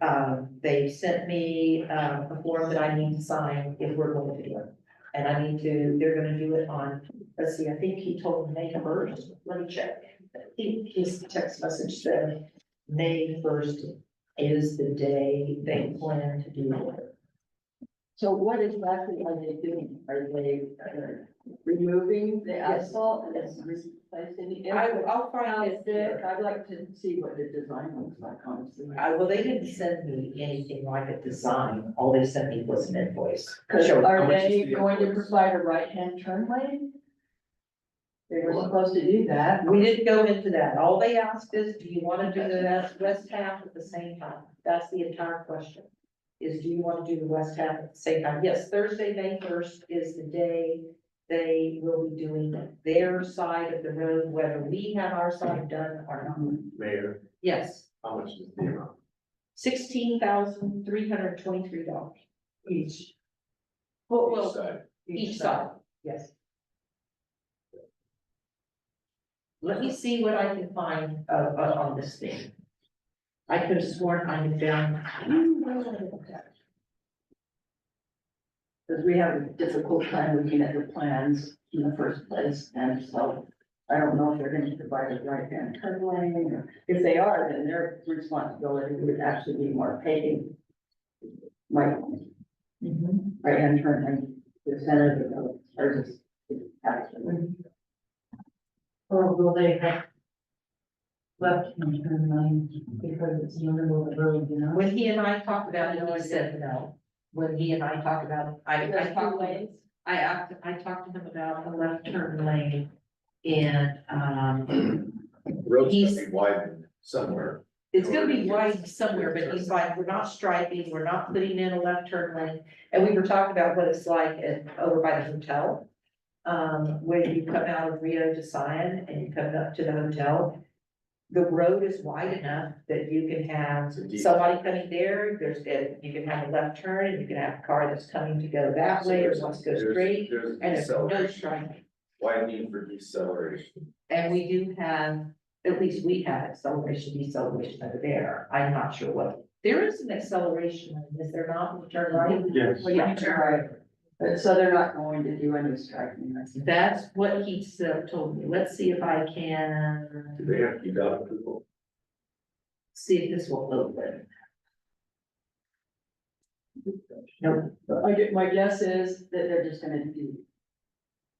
they sent me, a form that I need to sign if we're going to do it. And I need to, they're gonna do it on, let's see, I think he told me May 1st, let me check. I think his text message said May 1st is the day they plan to do it. So what exactly are they doing? Are they removing the asphalt and replacing it? I'll find How's it. it? I'd like to see what the design looks like, honestly. Well, they didn't send me anything like a design, all they sent me was an invoice. Cause How are much is they the going to invoice? provide a right-hand turn lane? They were supposed to do that. We didn't go into that, all they asked is, do you wanna do the west half at the same time? That's the entire question. Is do you wanna do the west half at the same time? Yes, Thursday, May 1st is the day they will be doing their side of the road, whether we have our side done or not. Mayor, Yes, how much is the amount? $16,323 each. Each side. Each side, yes. Let me see what I can find, on this thing. I could have sworn I had down. Because we have a difficult time looking at the plans in the first place, and so I don't know if they're going to provide a right-hand turn lane, or if they are, then their responsibility would actually be more paving. Like, right-hand turn lane, the center of the road, or just. Actually. Or will they have left-hand turn lane because it's in the middle of the road, you know? When he and I talked about it, he said no. When he and I talked about it, I There's talked two to him, lanes. I talked to him about a left turn lane. And, Road's He's- gonna be widened somewhere. it's gonna be wide somewhere, but he's like, we're not striping, we're not putting in a left turn lane. And we were talking about what it's like over by the hotel. Where you come out of Rio de Sion and you come up to the hotel. the road is wide enough that you can have somebody coming there, you can have a left turn, and you can have a car that's coming to go that way, or wants to go straight, There's and there's no deceleration, striping. widening for deceleration. And we do have, at least we have deceleration over there, I'm not sure what, there is an acceleration, is there not, when you turn right? Yes. Well, yeah, right. But so they're not going to do any striking. That's what he told me, let's see if I Do can, they have to got approval? see if this will open. No, My guess is that they're just gonna do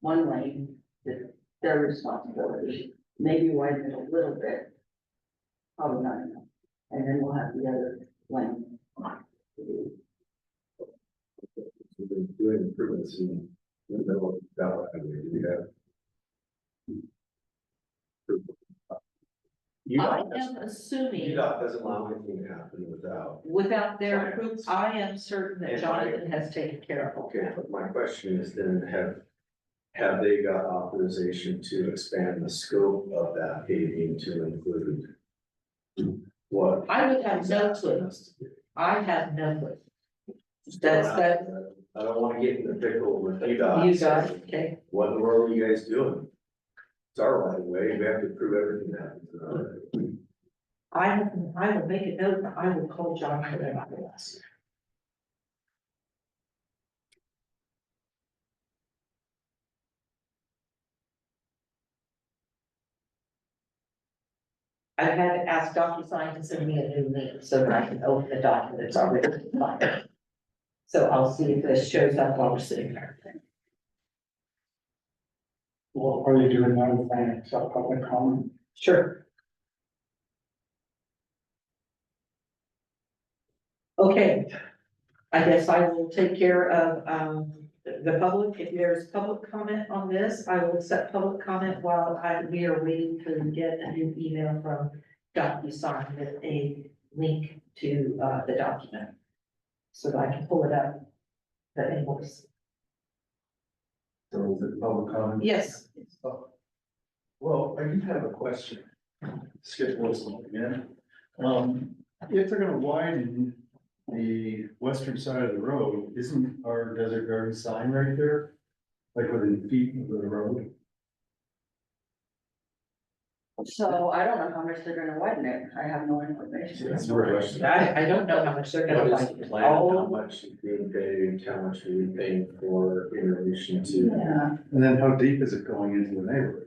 one lane, that their responsibility, maybe widen it a little bit. Probably not enough, and then we'll have the other lane. We've been doing improvements in the middle of that, do we have? I am assuming, UDOT doesn't allow anything to happen without. without their approval, I am certain that Jonathan has taken care of Okay, it. but my question is then, have they got authorization to expand the scope of that paving to include what? I would have no clue, I have no clue. That's, I don't wanna get in the pickle with UDOT. you got it, okay? What in the world are you guys doing? It's our right of way, we have to prove everything that happens in our right of way. I will make a note, I will call Jonathan about this. I've had to ask DocuSign to send me a new link so that I can open the document that's already provided. So I'll see if this shows up while we're sitting there. What are you doing now with that, accept public comment? Sure. Okay, I guess I will take care of, the public. If there's public comment on this, I will accept public comment while we are waiting to get a new email from DocuSign with a link to, the document. So that I can pull it up, the invoice. So is it public comment? Yes, Well, I do have a question. Skip Wilson again. If they're gonna widen the western side of the road, isn't our Desert Garden sign right there? Like within feet of the road? So I don't know how much they're gonna widen it, I have no information. That's my question. I don't know how much they're gonna What is like. the plan, how much is being paid, how much are we paying for in relation to? Yeah, And then how deep is it going into the neighborhood?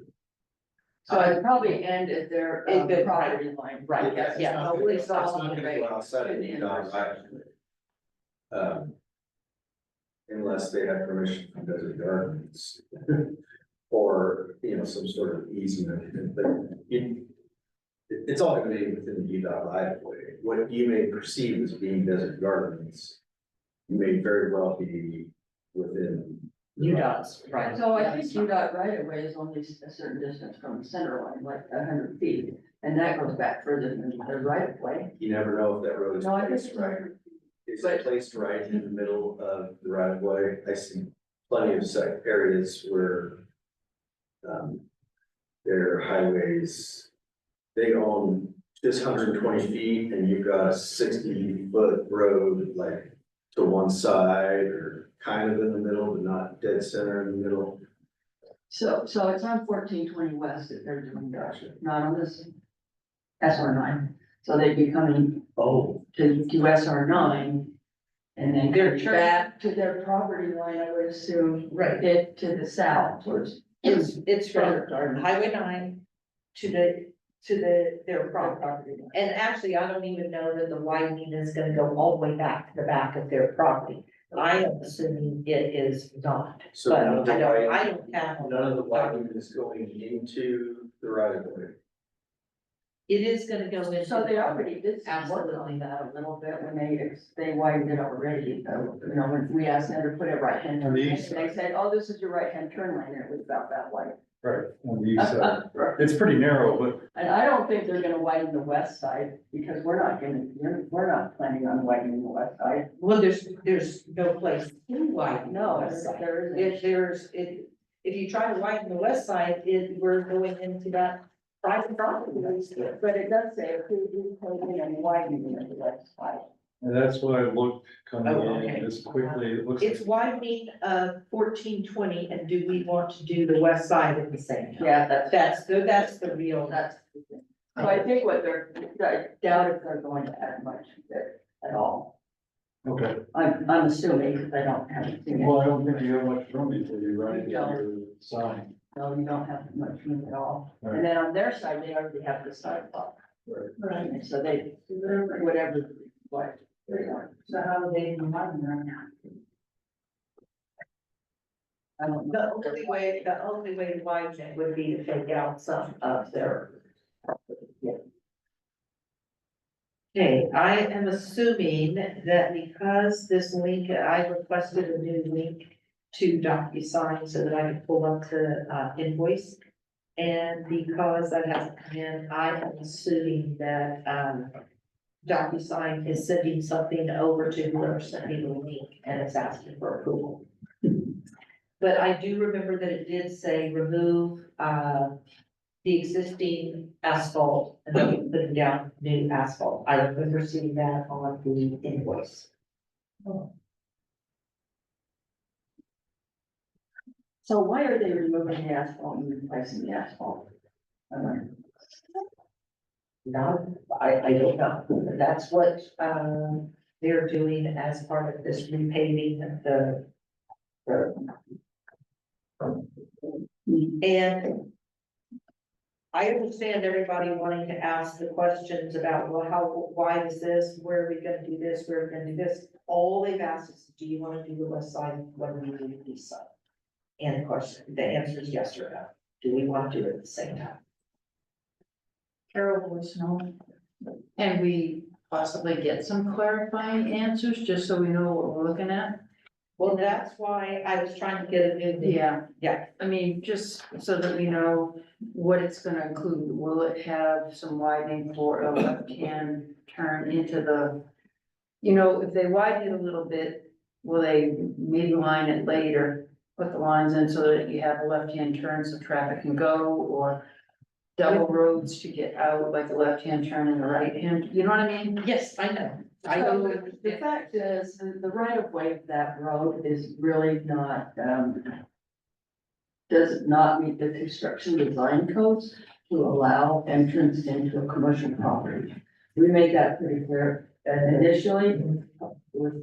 so it probably end at their It did, property line. Right, It's yeah. not gonna- It's all it's not on the gonna way go outside to of the the end. UDOT right of way. Unless they have permission from Desert Gardens. Or, some sort of easement, but it's all gonna be within the UDOT right of way. What you may perceive as being Desert Gardens may very well be within. UDOT's, right. So I think UDOT right of way is only a certain distance from the center line, like 100 feet, and that goes back further than the right of way. You never know if that road is No, I think placed it's right. Is but- it placed right in the middle of the right of way? I see plenty of areas where. Their highways, they own just 120 feet and you've got a 60-foot road like to one side or kind of in the middle, but not dead center in the middle. So it's on 1420 west that they're doing that, not on this SR9. So they'd be coming Oh. to SR9 and then They're coming turning- back to their property line, I would assume, Right. it to the south towards. It's from Desert Garden. Highway 9 to their property. And actually, I don't even know that the widening is gonna go all the way back to the back of their property. I am assuming it is not, So but none of the I don't have. none of the widening is going into the right of way. It is gonna go into. So they already did some work Absolutely. on that a little bit when they widened it already, when we asked them to put a right-hand On turn the lane, east they said, oh, this is your right-hand turn lane, and it was about that wide. Right, on the east side. It's pretty narrow, but And I don't think they're gonna widen the west side, because we're not planning on widening the west side. Well, there's no place to widen. the No, west side. there isn't. If you try to widen the west side, we're going into that private property. But it does say approved repaving and widening of the west side. And that's what I looked coming Oh, in okay. as quickly, it looks It's like. widening of 1420, and do we want to do the west side at the same time? Yeah, That's the real. that's. So I think what I doubt if they're going to add much there at all. Okay, I'm assuming, because I don't have seen it. well, I don't think you have much room before you write You your sign. No, you don't have much room at all. Right. And then on their side, they already have the sidewalk. Right. And so they, whatever, what. So how do they even want them now? I don't know. The only way to widen it would be to take out some of their property. Yeah. Okay, I am assuming that because this link, I requested a new link to DocuSign so that I can pull up the invoice. And because that hasn't come in, I am assuming that DocuSign is sending something over to whoever sent me the link and it's asking for approval. But I do remember that it did say remove the existing asphalt and then put down new asphalt. I remember seeing that on the invoice. So why are they removing the asphalt and replacing the asphalt? Not, I don't know, but that's what they're doing as part of this repaving of the. And I understand everybody wanting to ask the questions about, well, why is this, where are we gonna do this, where are we gonna do this? All they've asked is, do you wanna do the west side, when we do the east side? And of course, the answer is yes or no. Do we want to do it at the same time? Carol wants to know, can we possibly get some clarifying answers, just so we know what we're looking at? Well, that's why I was trying to get a new. Yeah. Yeah. I mean, just so that we know what it's gonna include, will it have some widening for a left-hand turn into the, you know, if they widen it a little bit, will they maybe line it later, put the lines in so that you have a left-hand turn so traffic can go, or double roads to get out, like a left-hand turn and a right-hand, you know what I mean? Yes, I know. I So know. the fact is, the right of way of that road is really not, does not meet the construction design codes to allow entrance into a commercial property. We made that pretty clear initially with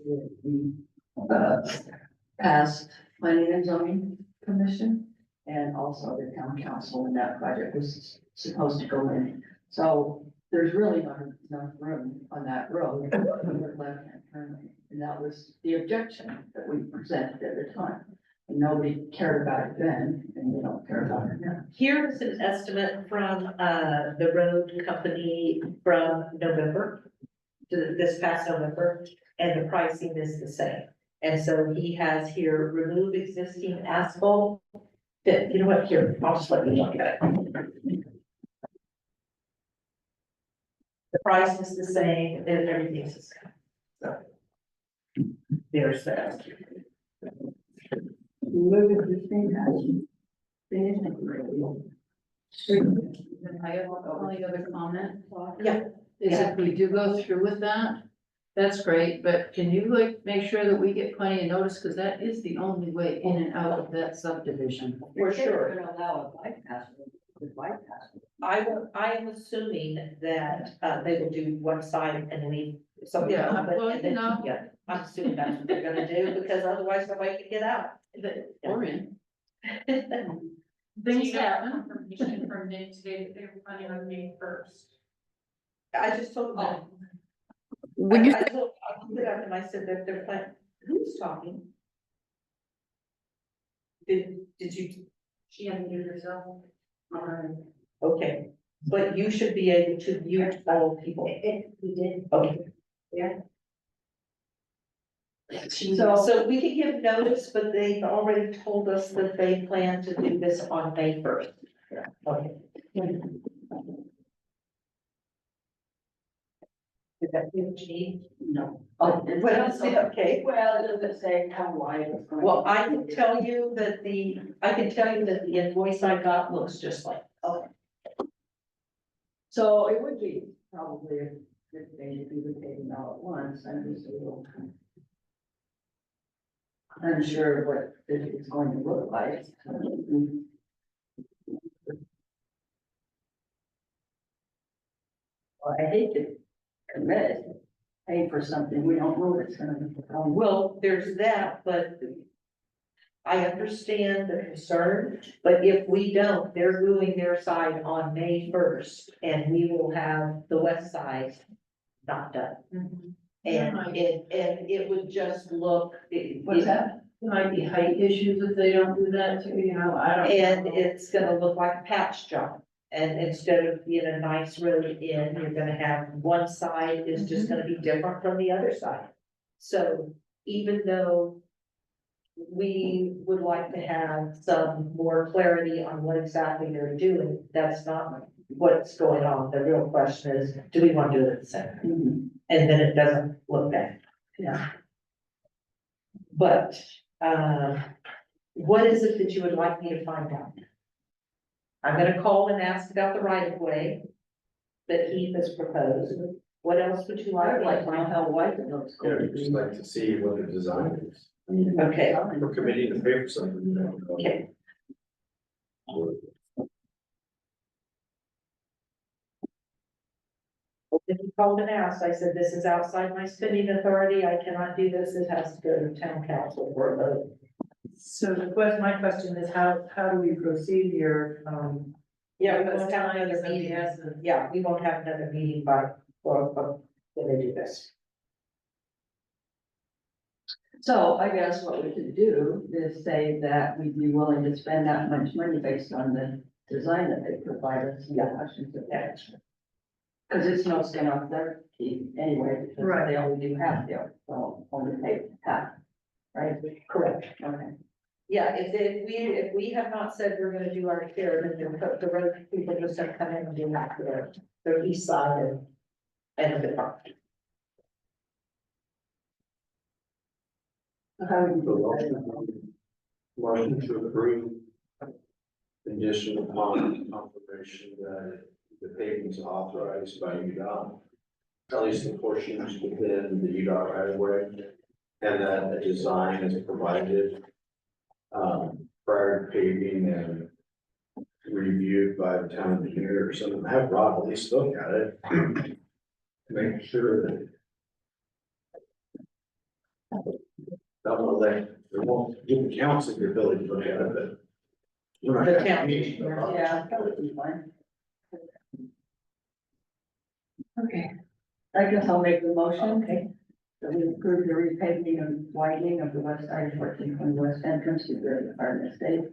the past planning and zoning commission. And also the town council when that project was supposed to go in. So there's really not enough room on that road for left-hand turn lane. And that was the objection that we presented at the time. And nobody cared about it then, and they don't care about it now. Here's an estimate from the road company from November, to this past November, and the pricing is the same. And so he has here, remove existing asphalt. You know what, here, I'll just let you look at it. The price is the same, and everything's the same. So. There's that. Remove existing housing. I have only other comment. Yeah. Is if we do go through with that, that's great, but can you like make sure that we get plenty of notice, because that is the only way in and out of that subdivision. For sure. They're gonna allow a bypass, the bypass. I am assuming that they will do one side and leave something Yeah, open, well, and then, you know. yeah, I'm assuming that's what they're gonna do, because otherwise nobody can get out. Or in. So Things you got happen. confirmation from Nick today that they were planning on May 1st. I just told them. When you I told them, and I said that they're planning, who's talking? Did you, She hadn't muted herself. okay, but you should be able to mute all people. We did. Okay. So we can give notice, but they've already told us that they plan to do this on May 1st. Okay. Is that what you need? No. Oh, well, okay. Well, it doesn't say how wide it's going. Well, I can tell you that the invoice I got looks just like, okay. So it would be probably a good thing if you would pay them all at once, I'm just a little unsure what it's going to look like. Well, I hate to commit, pay for something we don't know it's gonna be. Well, there's that, but I understand the concern, but if we don't, they're doing their side on May first, and we will have the west side not done. And it would just look. What's that? There might be height issues if they don't do that too, you know, I don't. And know. it's gonna look like a patch job. And instead of being a nice road in, you're gonna have one side is just gonna be different from the other side. So even though we would like to have some more clarity on what exactly they're doing, that's not what's going on. The real question is, do we want to do it at the same time? Mhm. And then it doesn't look bad. Yeah. But, what is it that you would like me to find out? I'm gonna call and ask about the right of way that Heath has proposed. What else would you like? I'd me like to to know find how out? wide it looks Yeah, going to I'd just be. like to see what the design is. Okay. We're committing to pay for something. we don't know. Okay. If you called and asked, I said, this is outside my spending authority, I cannot do this, it has to go to town council for a vote. So my question is, how do we proceed here? Yeah, we Because won't have time another is of the meeting, essence. yeah, we won't have another meeting when they do this. So I guess what we could do is say that we'd be willing to spend that much money based on the design that they provide us. Yeah. Questions of that. Cause it's no skin off their teeth anyway, because Right. they only do half the, well, only pay half, right? Correct. Okay. Yeah, if we have not said we're gonna do our share, then the road people just have to come in and do that for their east side and the park. How would you do that? Motion to approve. Condition upon confirmation that the pavement is authorized by UDOT. At least the portions within the UDOT right of way. And that the design is provided. Prior to paving and reviewed by the town engineer or something. Have Rob at least look at it. To make sure that. Don't want to let, we won't give the council the ability to look at it, but. we're not The gonna town. meet. Yeah, that would be fine. Okay, I guess I'll make the motion. Okay. That we approve the repaving and widening of the west side of 1420 west entrance to the Garden Estate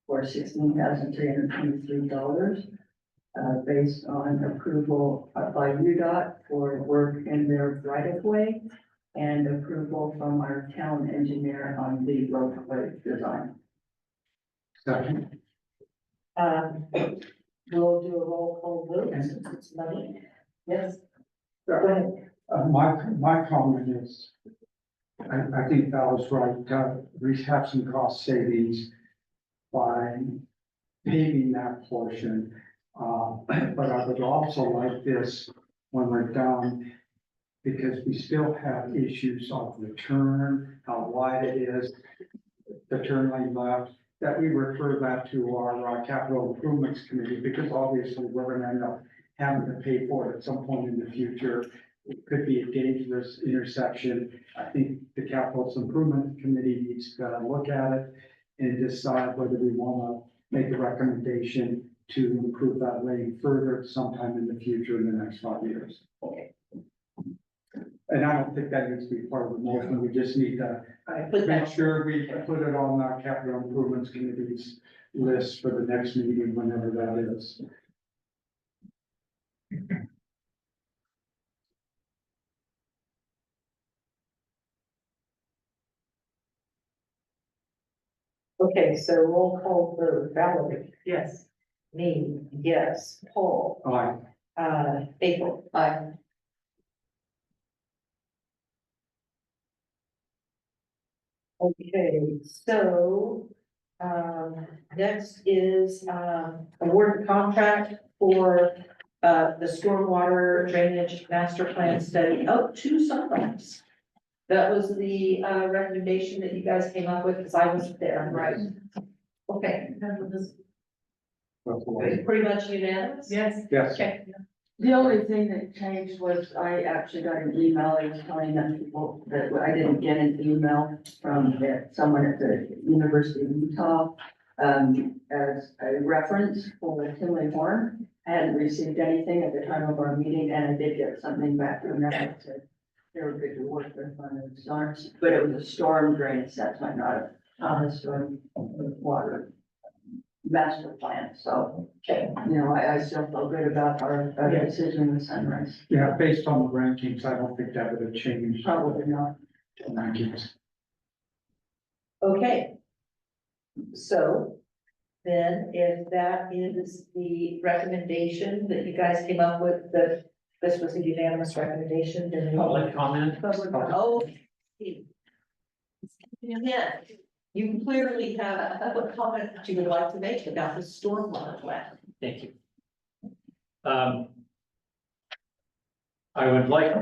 for $16,323, based on approval by UDOT for work in their right of way and approval from our town engineer on the roadway design. Second. We'll do a roll call vote since it's money. Yes. Go ahead. My comment is, I think Val is right, we have some cost savings by paving that portion. But I would also like this when we're done, because we still have issues of the turn, how wide it is, the turn lane left, that we refer that to our capital improvements committee, because obviously we're gonna end up having to pay for it at some point in the future. It could be a dangerous intersection. I think the capital improvement committee needs to look at it and decide whether we wanna make a recommendation to improve that lane further sometime in the future in the next 5 years. Okay. And I don't think that needs to be part of the motion. We just need to All right, put make that, sure we put it on our capital improvements committee's list for the next meeting, whenever that is. okay, so roll call vote, Valerie, Yes. me, yes, Paul, Aye. April. Aye. Okay, so, next is, award contract for, the stormwater drainage master plan study out to Sunrise. That was the, recommendation that you guys came up with, because I wasn't there. Right. Okay. It's pretty much unanimous? Yes. Yes. Okay. The only thing that changed was I actually got an email, I was telling them people that I didn't get an email from someone at the University of Utah. As a reference for Tinley Horn, I hadn't received anything at the time of our meeting, and I did get something back from them that said they were good to work with on the storms, but it was a storm drain assessment, not a storm water master plan, so, Okay. you know, I still feel good about our decision with Sunrise. Yeah, based on the rankings, I don't think that would have changed. Probably not. the rankings. Okay. So then if that is the recommendation that you guys came up with, that this was a unanimous recommendation, then. we- Public comment? Oh. Yeah, you clearly have a public comment that you would like to make about the stormwater plan. Thank you. I would like,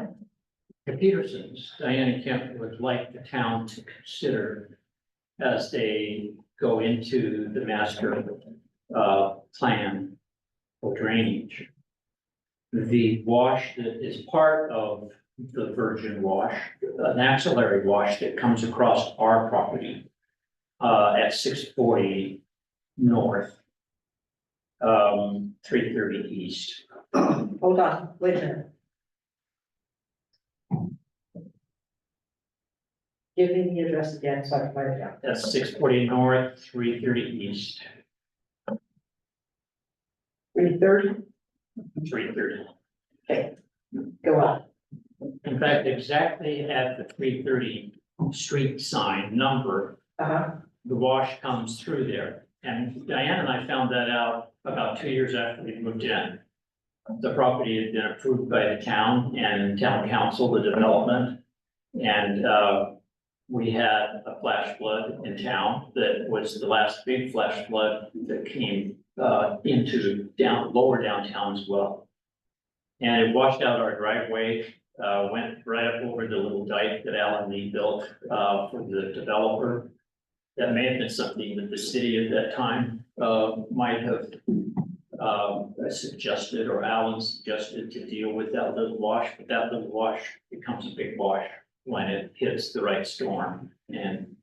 the Petersons, Diana Kemp would like the town to consider as they go into the master plan for drainage. The wash that is part of the Virgin Wash, an axillary wash that comes across our property at 640 north, 330 east. Hold on, wait a minute. Give me the address again, so I can write it down. That's 640 north, 330 east, 330, 330. okay, go on. In fact, exactly at the 330 street sign number, the wash comes through there. And Diane and I found that out about 2 years after we moved in. The property had been approved by the town and town council, the development. And we had a flash flood in town that was the last big flash flood that came into lower downtown as well. And it washed out our driveway, went right up over the little dike that Alan Lee built for the developer. That may have been something that the city at that time might have suggested, or Alan suggested, to deal with that little wash, but that little wash becomes a big wash when it hits the right storm. And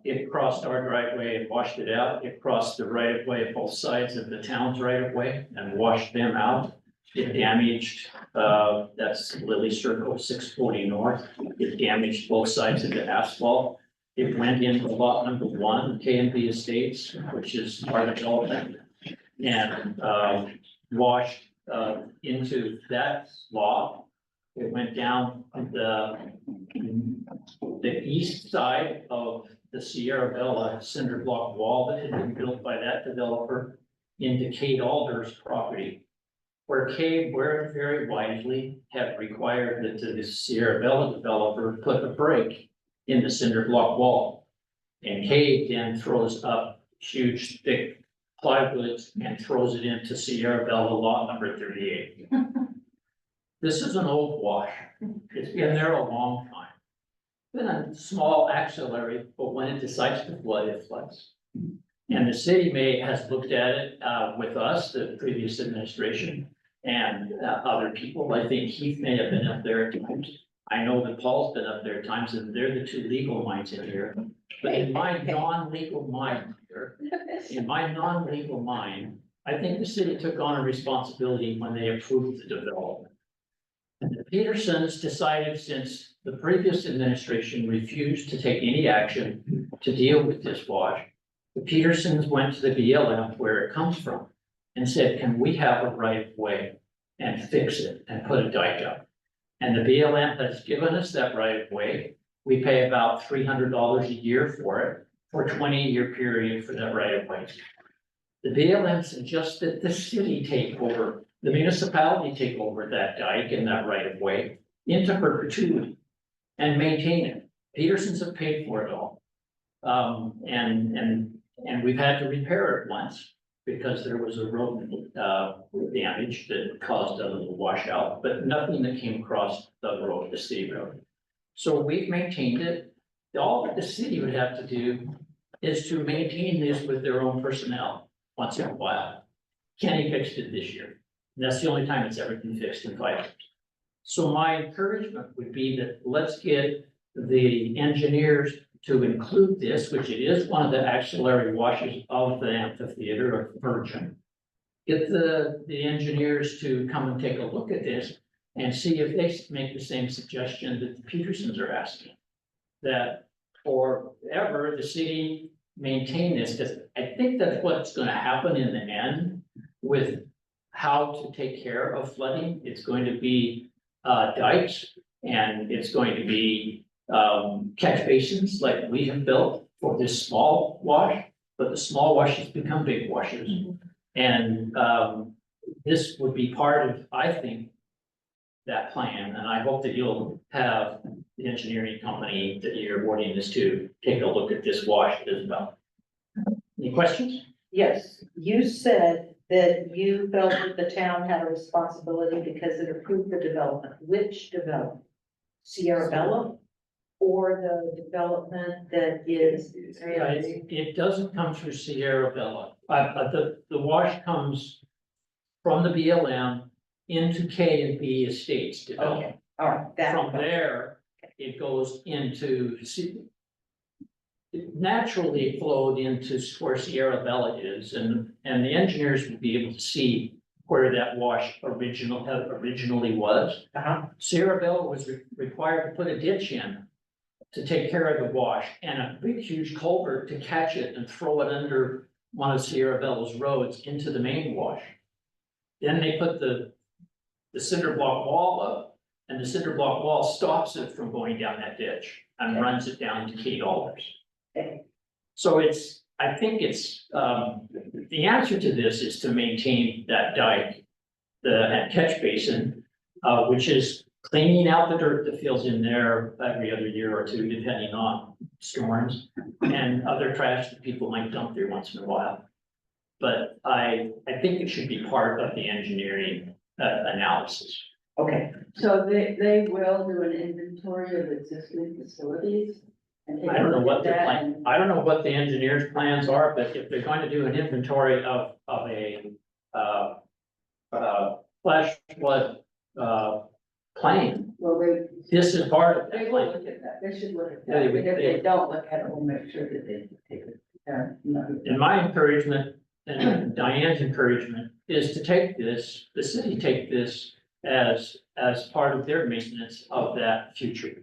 it crossed our driveway and washed it out. It crossed the right of way, both sides of the town's right of way, and washed them out. It damaged, that's Lily Circle, 640 north. It damaged both sides of the asphalt. It went into lot number 1, K&B Estates, which is our development, and washed into that lot. It went down the east side of the Sierra Bella cinder block wall that had been built by that developer into Kate Alder's property, where Kate very wisely have required that the Sierra Bella developer put a break in the cinder block wall. And Kate then throws up huge thick plywood and throws it into Sierra Bella lot number 38. This is an old wash. It's been there a long time. Been a small axillary, but when it decides to flood, it floods. And the city has looked at it with us, the previous administration, and other people. I think Heath may have been up there at times. I know that Paul's been up there at times, and they're the two legal minds in here. But in my non-legal mind here, I think the city took on a responsibility when they approved the development. And the Petersons decided, since the previous administration refused to take any action to deal with this wash, the Petersons went to the BLM where it comes from and said, can we have a right of way and fix it and put a dike up? And the BLM has given us that right of way. We pay about $300 a year for it for a 20-year period for that right of way. The BLM suggested the city take over, the municipality take over that dike and that right of way into perpetuity and maintain it. Petersons have paid for it all. And we've had to repair it once. because there was a road, damage that caused a little washout, but nothing that came across the road, the city road. So we've maintained it. All that the city would have to do is to maintain this with their own personnel once in a while. Kenny fixed it this year. And that's the only time it's ever been fixed in 5 years. So my encouragement would be that let's get the engineers to include this, which it is one of the axillary washes of the amphitheater of Virgin. Get the engineers to come and take a look at this and see if they make the same suggestion that the Petersons are asking. That forever the city maintain this, because I think that's what's gonna happen in the end with how to take care of flooding. It's going to be dikes, and it's going to be catch basins like we have built for this small wash, but the small washes become big washes. And this would be part of, I think, that plan, and I hope that you'll have the engineering company that you're awarding this to take a look at this wash as well. Any questions? Yes, you said that you felt that the town had a responsibility because it approved the development. Which development? Sierra Bella? Or the development that is? It doesn't come through Sierra Bella. The wash comes from the BLM into K and B Estates development. Okay, all right. that- From there, it goes into, it naturally flowed into where Sierra Bella is, and the engineers will be able to see where that wash originally was. Uh-huh. Sierra Bella was required to put a ditch in to take care of the wash, and a big, huge culvert to catch it and throw it under one of Sierra Bella's roads into the main wash. Then they put the cinder block wall up, and the cinder block wall stops it from going down that ditch and runs it down to Kate Alders. So I think the answer to this is to maintain that dike, the catch basin, which is cleaning out the dirt that fills in there every other year or two, depending on storms and other trash that people might dump there once in a while. But I think it should be part of the engineering analysis. Okay, So they will do an inventory of existing facilities? And take I don't know a look what at the that plan, and- I don't know what the engineer's plans are, but if they're going to do an inventory of a flash flood plain, Well, this is part of they that will plan. look at that, they should look at Yeah, that, but if they- they don't look at it, we'll make sure that they take it. And my encouragement and Diane's encouragement is to take this, the city take this as part of their maintenance of that future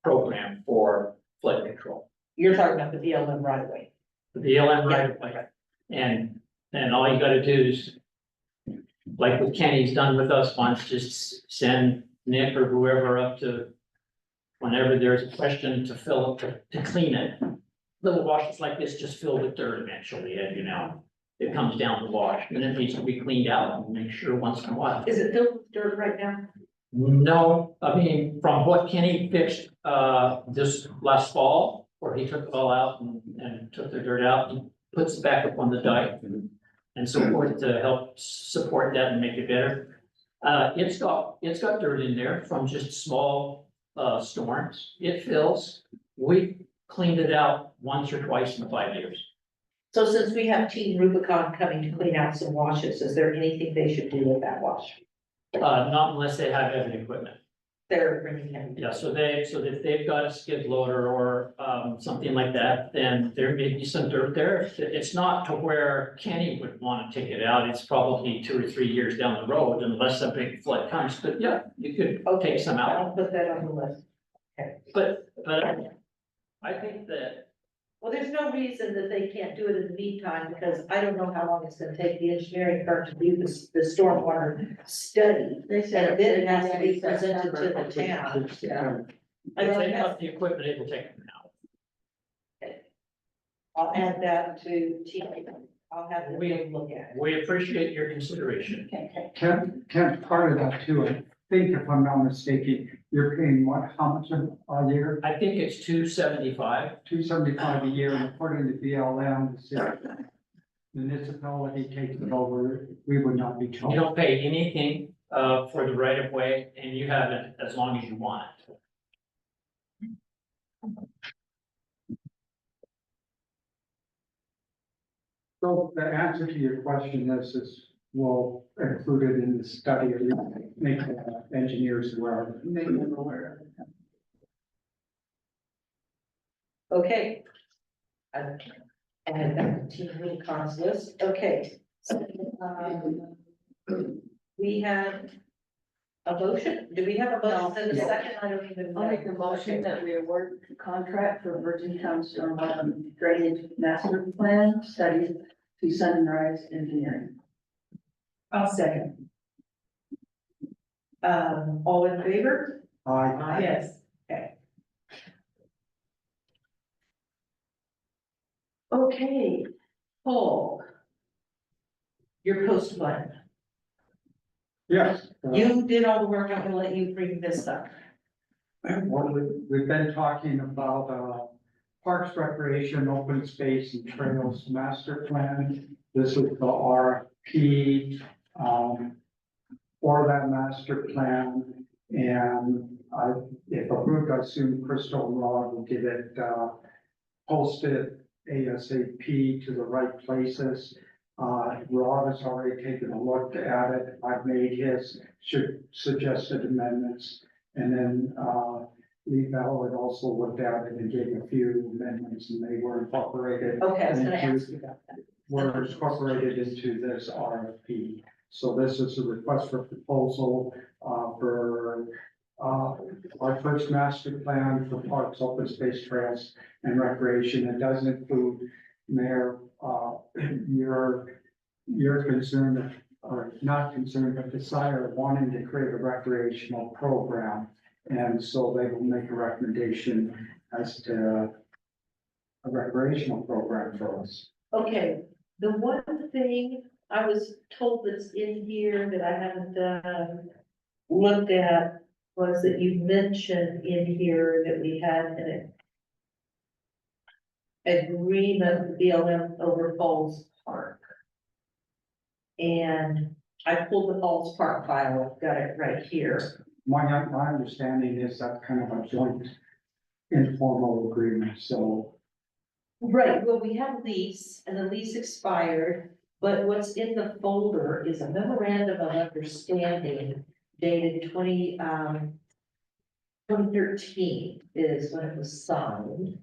program for flood control. you're talking about the BLM right away. The BLM right away. And all you gotta do is, like what Kenny's done with us once, just send Nick or whoever up to, whenever there's a question, to fill up, to clean it. Little washes like this just fill with dirt eventually, as you know. It comes down the wash, and it needs to be cleaned out and make sure once in a while. Is it filled with dirt right now? No, I mean, from what Kenny fixed, this last fall, where he took it all out and took the dirt out, and puts it back up on the dike and so forth to help support that and make it better. It's got dirt in there from just small, storms. It fills. We cleaned it out once or twice in 5 years. So since we have Team Rubicon coming to clean out some washes, is there anything they should do with that wash? Not unless they have heavy equipment. They're bringing him. Yeah, so if they've got a skid loader or, something like that, then there may be some dirt there. It's not to where Kenny would want to take it out. It's probably 2 or 3 years down the road unless a big flood comes, but yeah, you could take some out. I'll put that on the list. But I think that, Well, there's no reason that they can't do it in the meantime, because I don't know how long it's gonna take the engineering firm to do the stormwater study. They said And then it has to be presented to the town. if they have the equipment, it will take them out. I'll add that to Team. I'll have them We- take a look at it. We appreciate your consideration. Kent, part of that too, I think if I'm not mistaken, you're paying what, how much a year? I think it's $275. $275 a year, and according to BLM, the city municipality takes it over, we would not be You charged. don't pay anything, for the right of way, and you have it as long as you want it. So the answer to your question is we'll include it in the study, or make engineers aware. Make them aware. Okay. And that team really cons list, okay. So, we had a motion, do we have a motion in a second? I don't even know. I'll make a motion that we award the contract for Virgin Town Stormwater Drainage Master Plan study to Sunrise Engineering. I'll second. All in favor? I, Yes. Okay. Okay, Paul. Your post plan. yes. You did all the work, I'm gonna let you bring this up. Well, we've been talking about, Parks Recreation, Open Space and Trails Master Plan. This is the RFP, for that master plan. And if approved, I assume Crystal and Rod will get it, posted ASAP to the right places. Rod has already taken a look at it. I've made his suggested amendments. And then, Lee Bell had also looked at it and gave a few amendments, and they were incorporated. Okay, I was gonna ask you about that. Were incorporated into this RFP. So this is a request for proposal, for, our first master plan for parks, open space, trails and recreation. It does include, Mayor, your concern, or not concern, but desire of wanting to create a recreational program. And so they will make a recommendation as to a recreational program for us. Okay, the one thing I was told that's in here that I haven't, looked at was that you mentioned in here that we had an agreement with BLM over Falls Park. And I pulled the Falls Park file, I've got it right here. My understanding is that kind of a joint informal agreement, so. Right, well, we have a lease and the lease expired, but what's in the folder is a memorandum of understanding dated 2013 is when it was signed.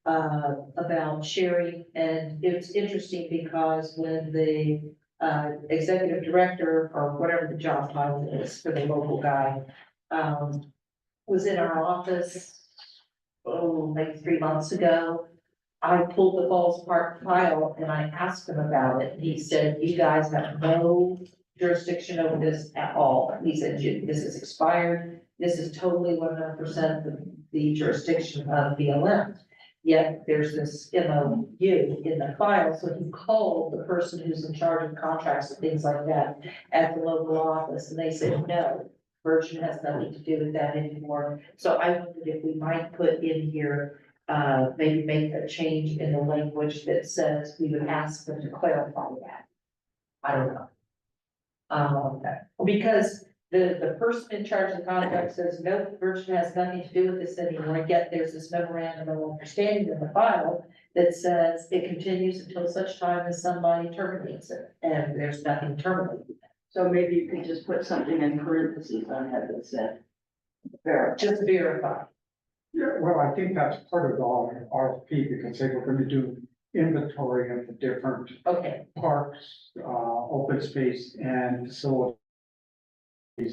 About sharing, and it's interesting because when the executive director or whatever the job title is for the local guy, was in our office, like 3 months ago. I pulled the Falls Park file and I asked him about it. He said, you guys have no jurisdiction over this at all. He said, this is expired. This is totally 100% the jurisdiction of BLM. Yet there's this MOU in the file, so he called the person who's in charge of contracts and things like that at the local office, and they said, no, Virgin has nothing to do with that anymore. So I wondered if we might put in here, maybe make a change in the language that says we would ask them to clarify that. I don't know. Because the person in charge of the contract says, no, Virgin has nothing to do with this anymore, and yet there's this memorandum of understanding in the file that says it continues until such time as somebody terminates it, and there's nothing terminated. So maybe you could just put something in parentheses on that that said. Just verify. Yeah, well, I think that's part of the RFP, because they were gonna do inventory of the different Okay, parks, open space and facilities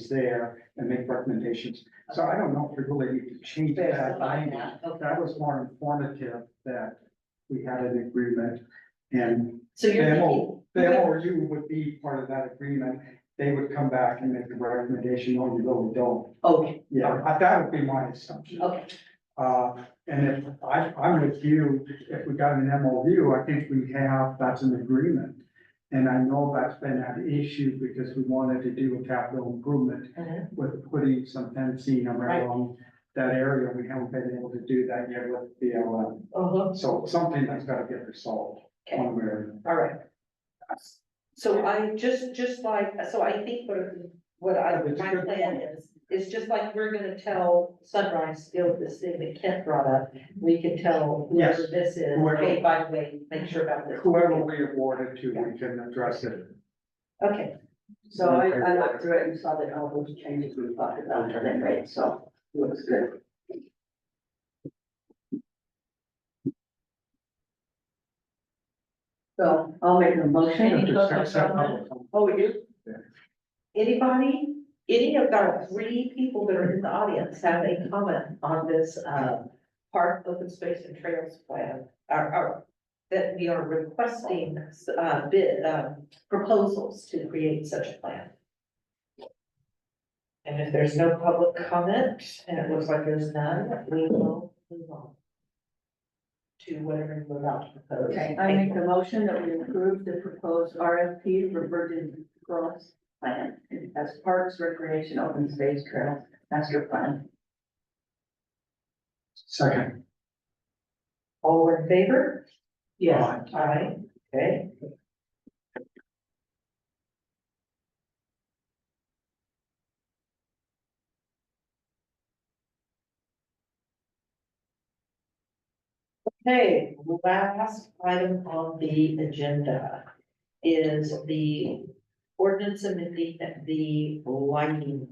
there and make recommendations. So I don't know if we really need to change that verify language. that, okay. That was more informative that we had an agreement, and So you're the thinking, the MOU would be part of that agreement. They would come back and make a recommendation, no, you really don't. okay, Yeah, that would be my assumption. okay, And if I'm with you, if we got an MOU, I think we have, that's an agreement. And I know that's been an issue because we wanted to do a capital improvement Mhm. with putting some fencing around that area. We haven't been able to do that yet with BLM. uh-huh, So it's something that's gotta get resolved one way or another. all right. So I just like, so I think my plan is just like we're gonna tell Sunrise Steel this thing that Kent brought up. We can tell whoever Yes. this is, Whoever- hey, by the way, make sure about this. Whoever we awarded to, we can address it. Okay, So I looked through it and saw that all those changes we talked about have been made, so it looks good. So I'll make a motion. oh, we do? Yeah. Anybody, any of our 3 people that are in the audience have a comment on this, park, open space and trails plan? That we are requesting, proposals to create such a plan. And if there's no public comment, and it looks like there's none, we will move on to whatever we're about to propose. Okay, I make the motion that we approve the proposed RFP for Virgin Growth Plan as Parks, Recreation, Open Space, Trails, Master Plan. Second. All in favor? Yes. Aye, okay. Okay, last item on the agenda is the ordinance amending the lighting.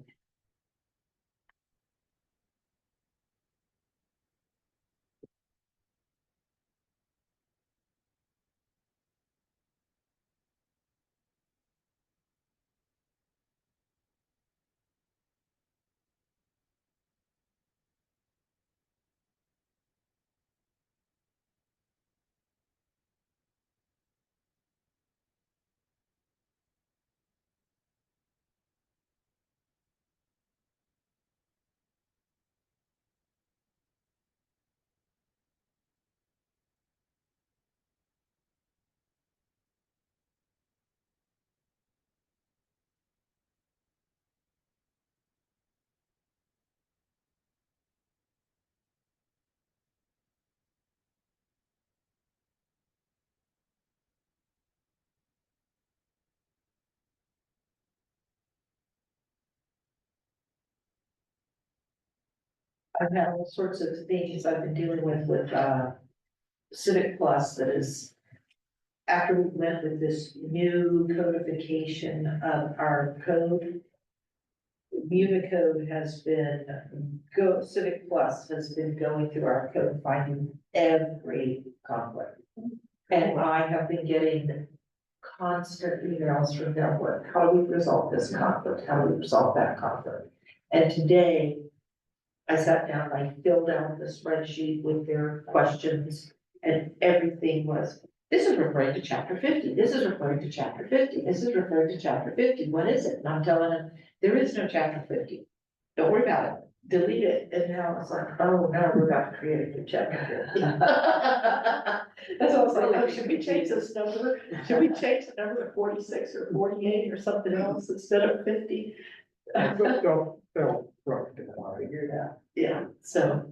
I've had all sorts of things I've been dealing with, Civic Plus that is. After we went with this new codification of our code. Unicode has been, Civic Plus has been going through our code, finding every conflict. And I have been getting constant emails from them, with how do we resolve this conflict, how do we resolve that conflict? And today, I sat down, I filled out the spreadsheet with their questions, and everything was, this is referring to chapter 50, this is referring to chapter 50, this is referring to chapter 50, what is it? And I'm telling them, there is no chapter 50. Don't worry about it, delete it. And now it's like, oh, no, we're about to create a new chapter 50. That's what I was like, oh, should we change this number? Should we change the number to 46 or 48 or something else instead of 50? They'll Figure it out. Yeah, so.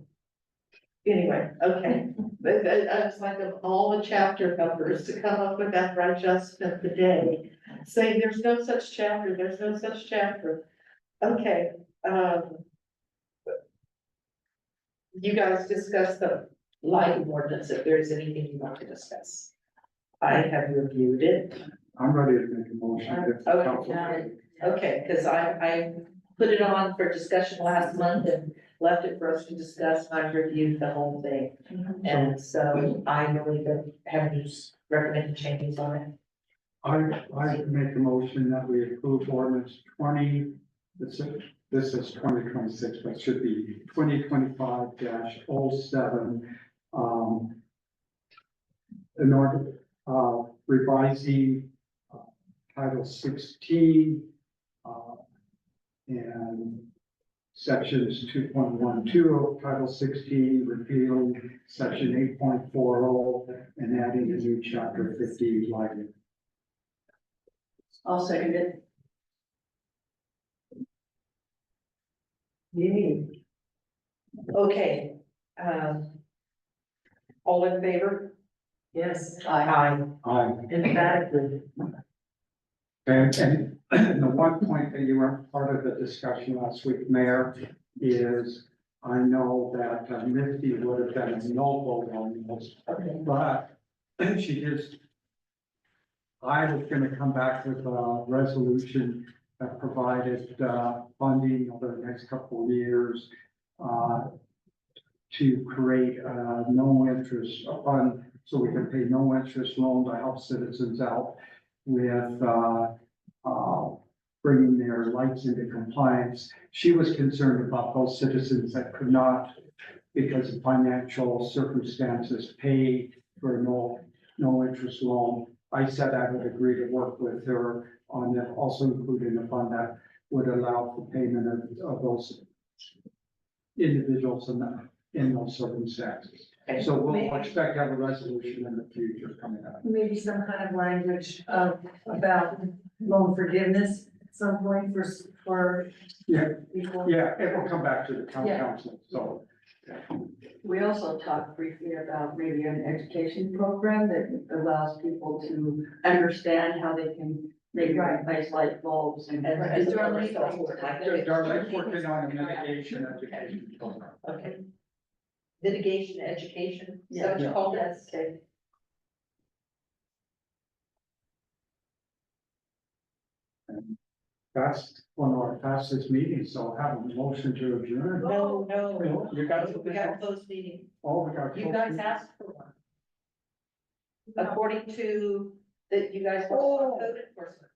Anyway, okay, but I was like, of all the chapter numbers to come up with after I just spent the day saying there's no such chapter, there's no such chapter. Okay, you guys discuss the lighting ordinance, if there's anything you want to discuss. I have reviewed it. I'm ready to make a motion. Okay, because I put it on for discussion last month and left it for us to discuss, and I reviewed the whole thing. And so I really don't have any recommended changes on it. I make a motion that we approve ordinance 20, this is 2026, but it should be 2025-07. In order, revising Title 16, and sections 2.12 of Title 16, repealing section 8.40, and adding a new chapter 50 lighting. I'll second it. Yay. Okay, all in favor? Yes. Aye. Aye. Emphatically. And the one point that you weren't part of the discussion last week, Mayor, is I know that Nifty would have been a no vote on this, but she just. I was gonna come back with a resolution that provided, funding over the next couple of years, to create a no interest fund, so we can pay no interest loan to help citizens out with, bringing their lights into compliance. She was concerned about those citizens that could not, because of financial circumstances, pay for no interest loan. I said I would agree to work with her on that, also including a fund that would allow for payment of those individuals in those circumstances. Okay. So we'll expect to have a resolution in the future coming up. Maybe some kind of language about loan forgiveness at some point for Yeah, people. yeah, it will come back to the town Yeah. council, so. We also talked briefly about maybe an education program that allows people to understand how they can maybe replace light bulbs and. And Darlene also would like to- Darlene's working on a mitigation education program. Okay. Litigation, education, is that what you called it? Okay. That's one of our fastest meetings, so I'll have a motion to adjourn. No, You got it? we got a closed meeting. Oh, we got. You guys asked for one. According to that, you guys were on code enforcement.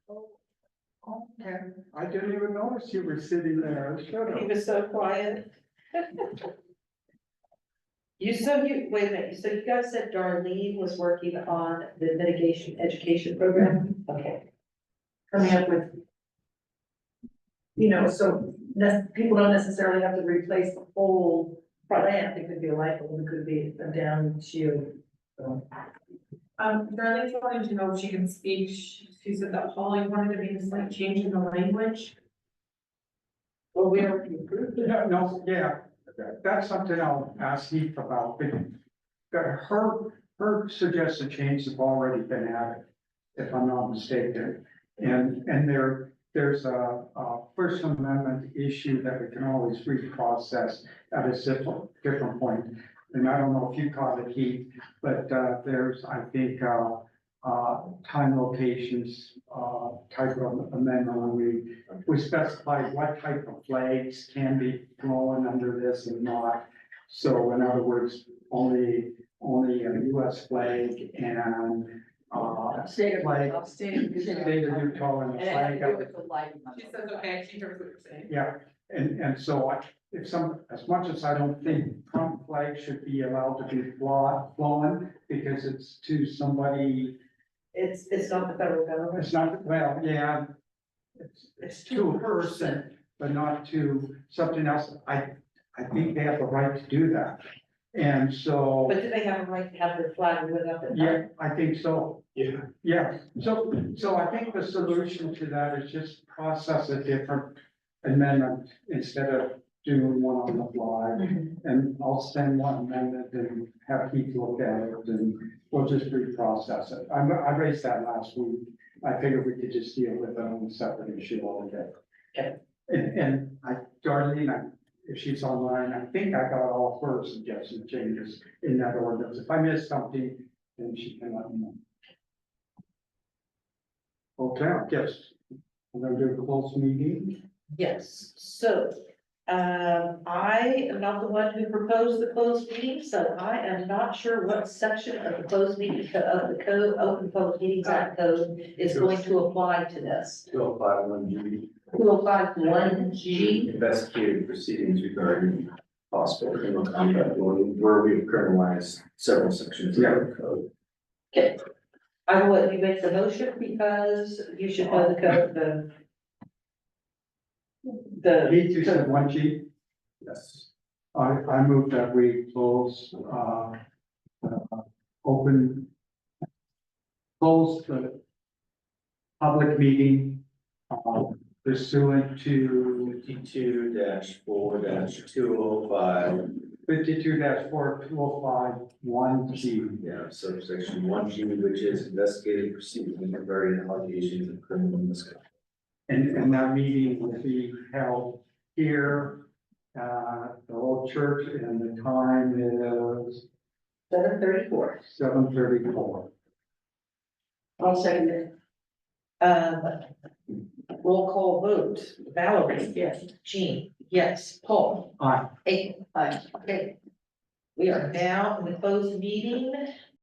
Okay, I didn't even notice you were sitting there, I should He have. was so quiet. Wait a minute, so you guys said Darlene was working on the mitigation education program? Okay. Coming up with. So people don't necessarily have to replace the whole lamp. It could be a light bulb, it could be a down shield. Darlene wanted to know if she can speak, she said that Holly wanted to make a slight change in the language. Well, we already approved it. No, yeah, that's something I'll ask Heath about, but her suggested changes have already been added, if I'm not mistaken. And there's a First Amendment issue that we can always reprocess at a different point. And I don't know if you caught it, Heath, but there's, I think, time locations, type of amendment when we specify what type of flags can be flown under this and not. So in other words, only a US flag and, State of flag, Utah. state of Utah and a And it has flag. to do with the lighting. She says, okay, she hears what you're saying. Yeah, and so as much as I don't think Trump flag should be allowed to be flown, because it's to somebody, It's not the federal government. it's not, well, yeah. It's to a person, but not to something else. I think they have the right to do that. And so, But do they have a right to have their flag lit up at night? yeah, I think so. Yeah. Yeah, so I think the solution to that is just process a different amendment instead of doing one on the fly. And I'll send one amendment and have Keith look at it and we'll just reprocess it. I raised that last week. I figured we could just deal with it on a separate issue altogether. Okay. And Darlene, if she's online, I think I got all of her suggested changes in that ordinance. If I missed something, then she can let me know. Okay, I guess I'm gonna do the close meeting. Yes, so, I am not the one who proposed the closed meeting, so I am not sure what section of the closed meeting, of the code, Open Public Meetings Act code is going to apply to this. 205(1)G, 205(1)G, investigative proceedings regarding possible criminal conduct, where we've criminalized several sections of the code. okay. I will let you make the motion because you should know the code, Heath, you said 1G. Yes. I move that we close, close the public meeting, pursuant to 52-4-205. 52-4205-1G. Yeah, subsection 1G, which is investigative proceedings regarding allegations of criminal misconduct. And that meeting will be held here, the old church, and the time is 7:34. 7:34. I'll second it. Roll call vote, Valerie, Yes. Jean, yes, Paul. Aye. April. Aye. Okay. We are now in the closed meeting.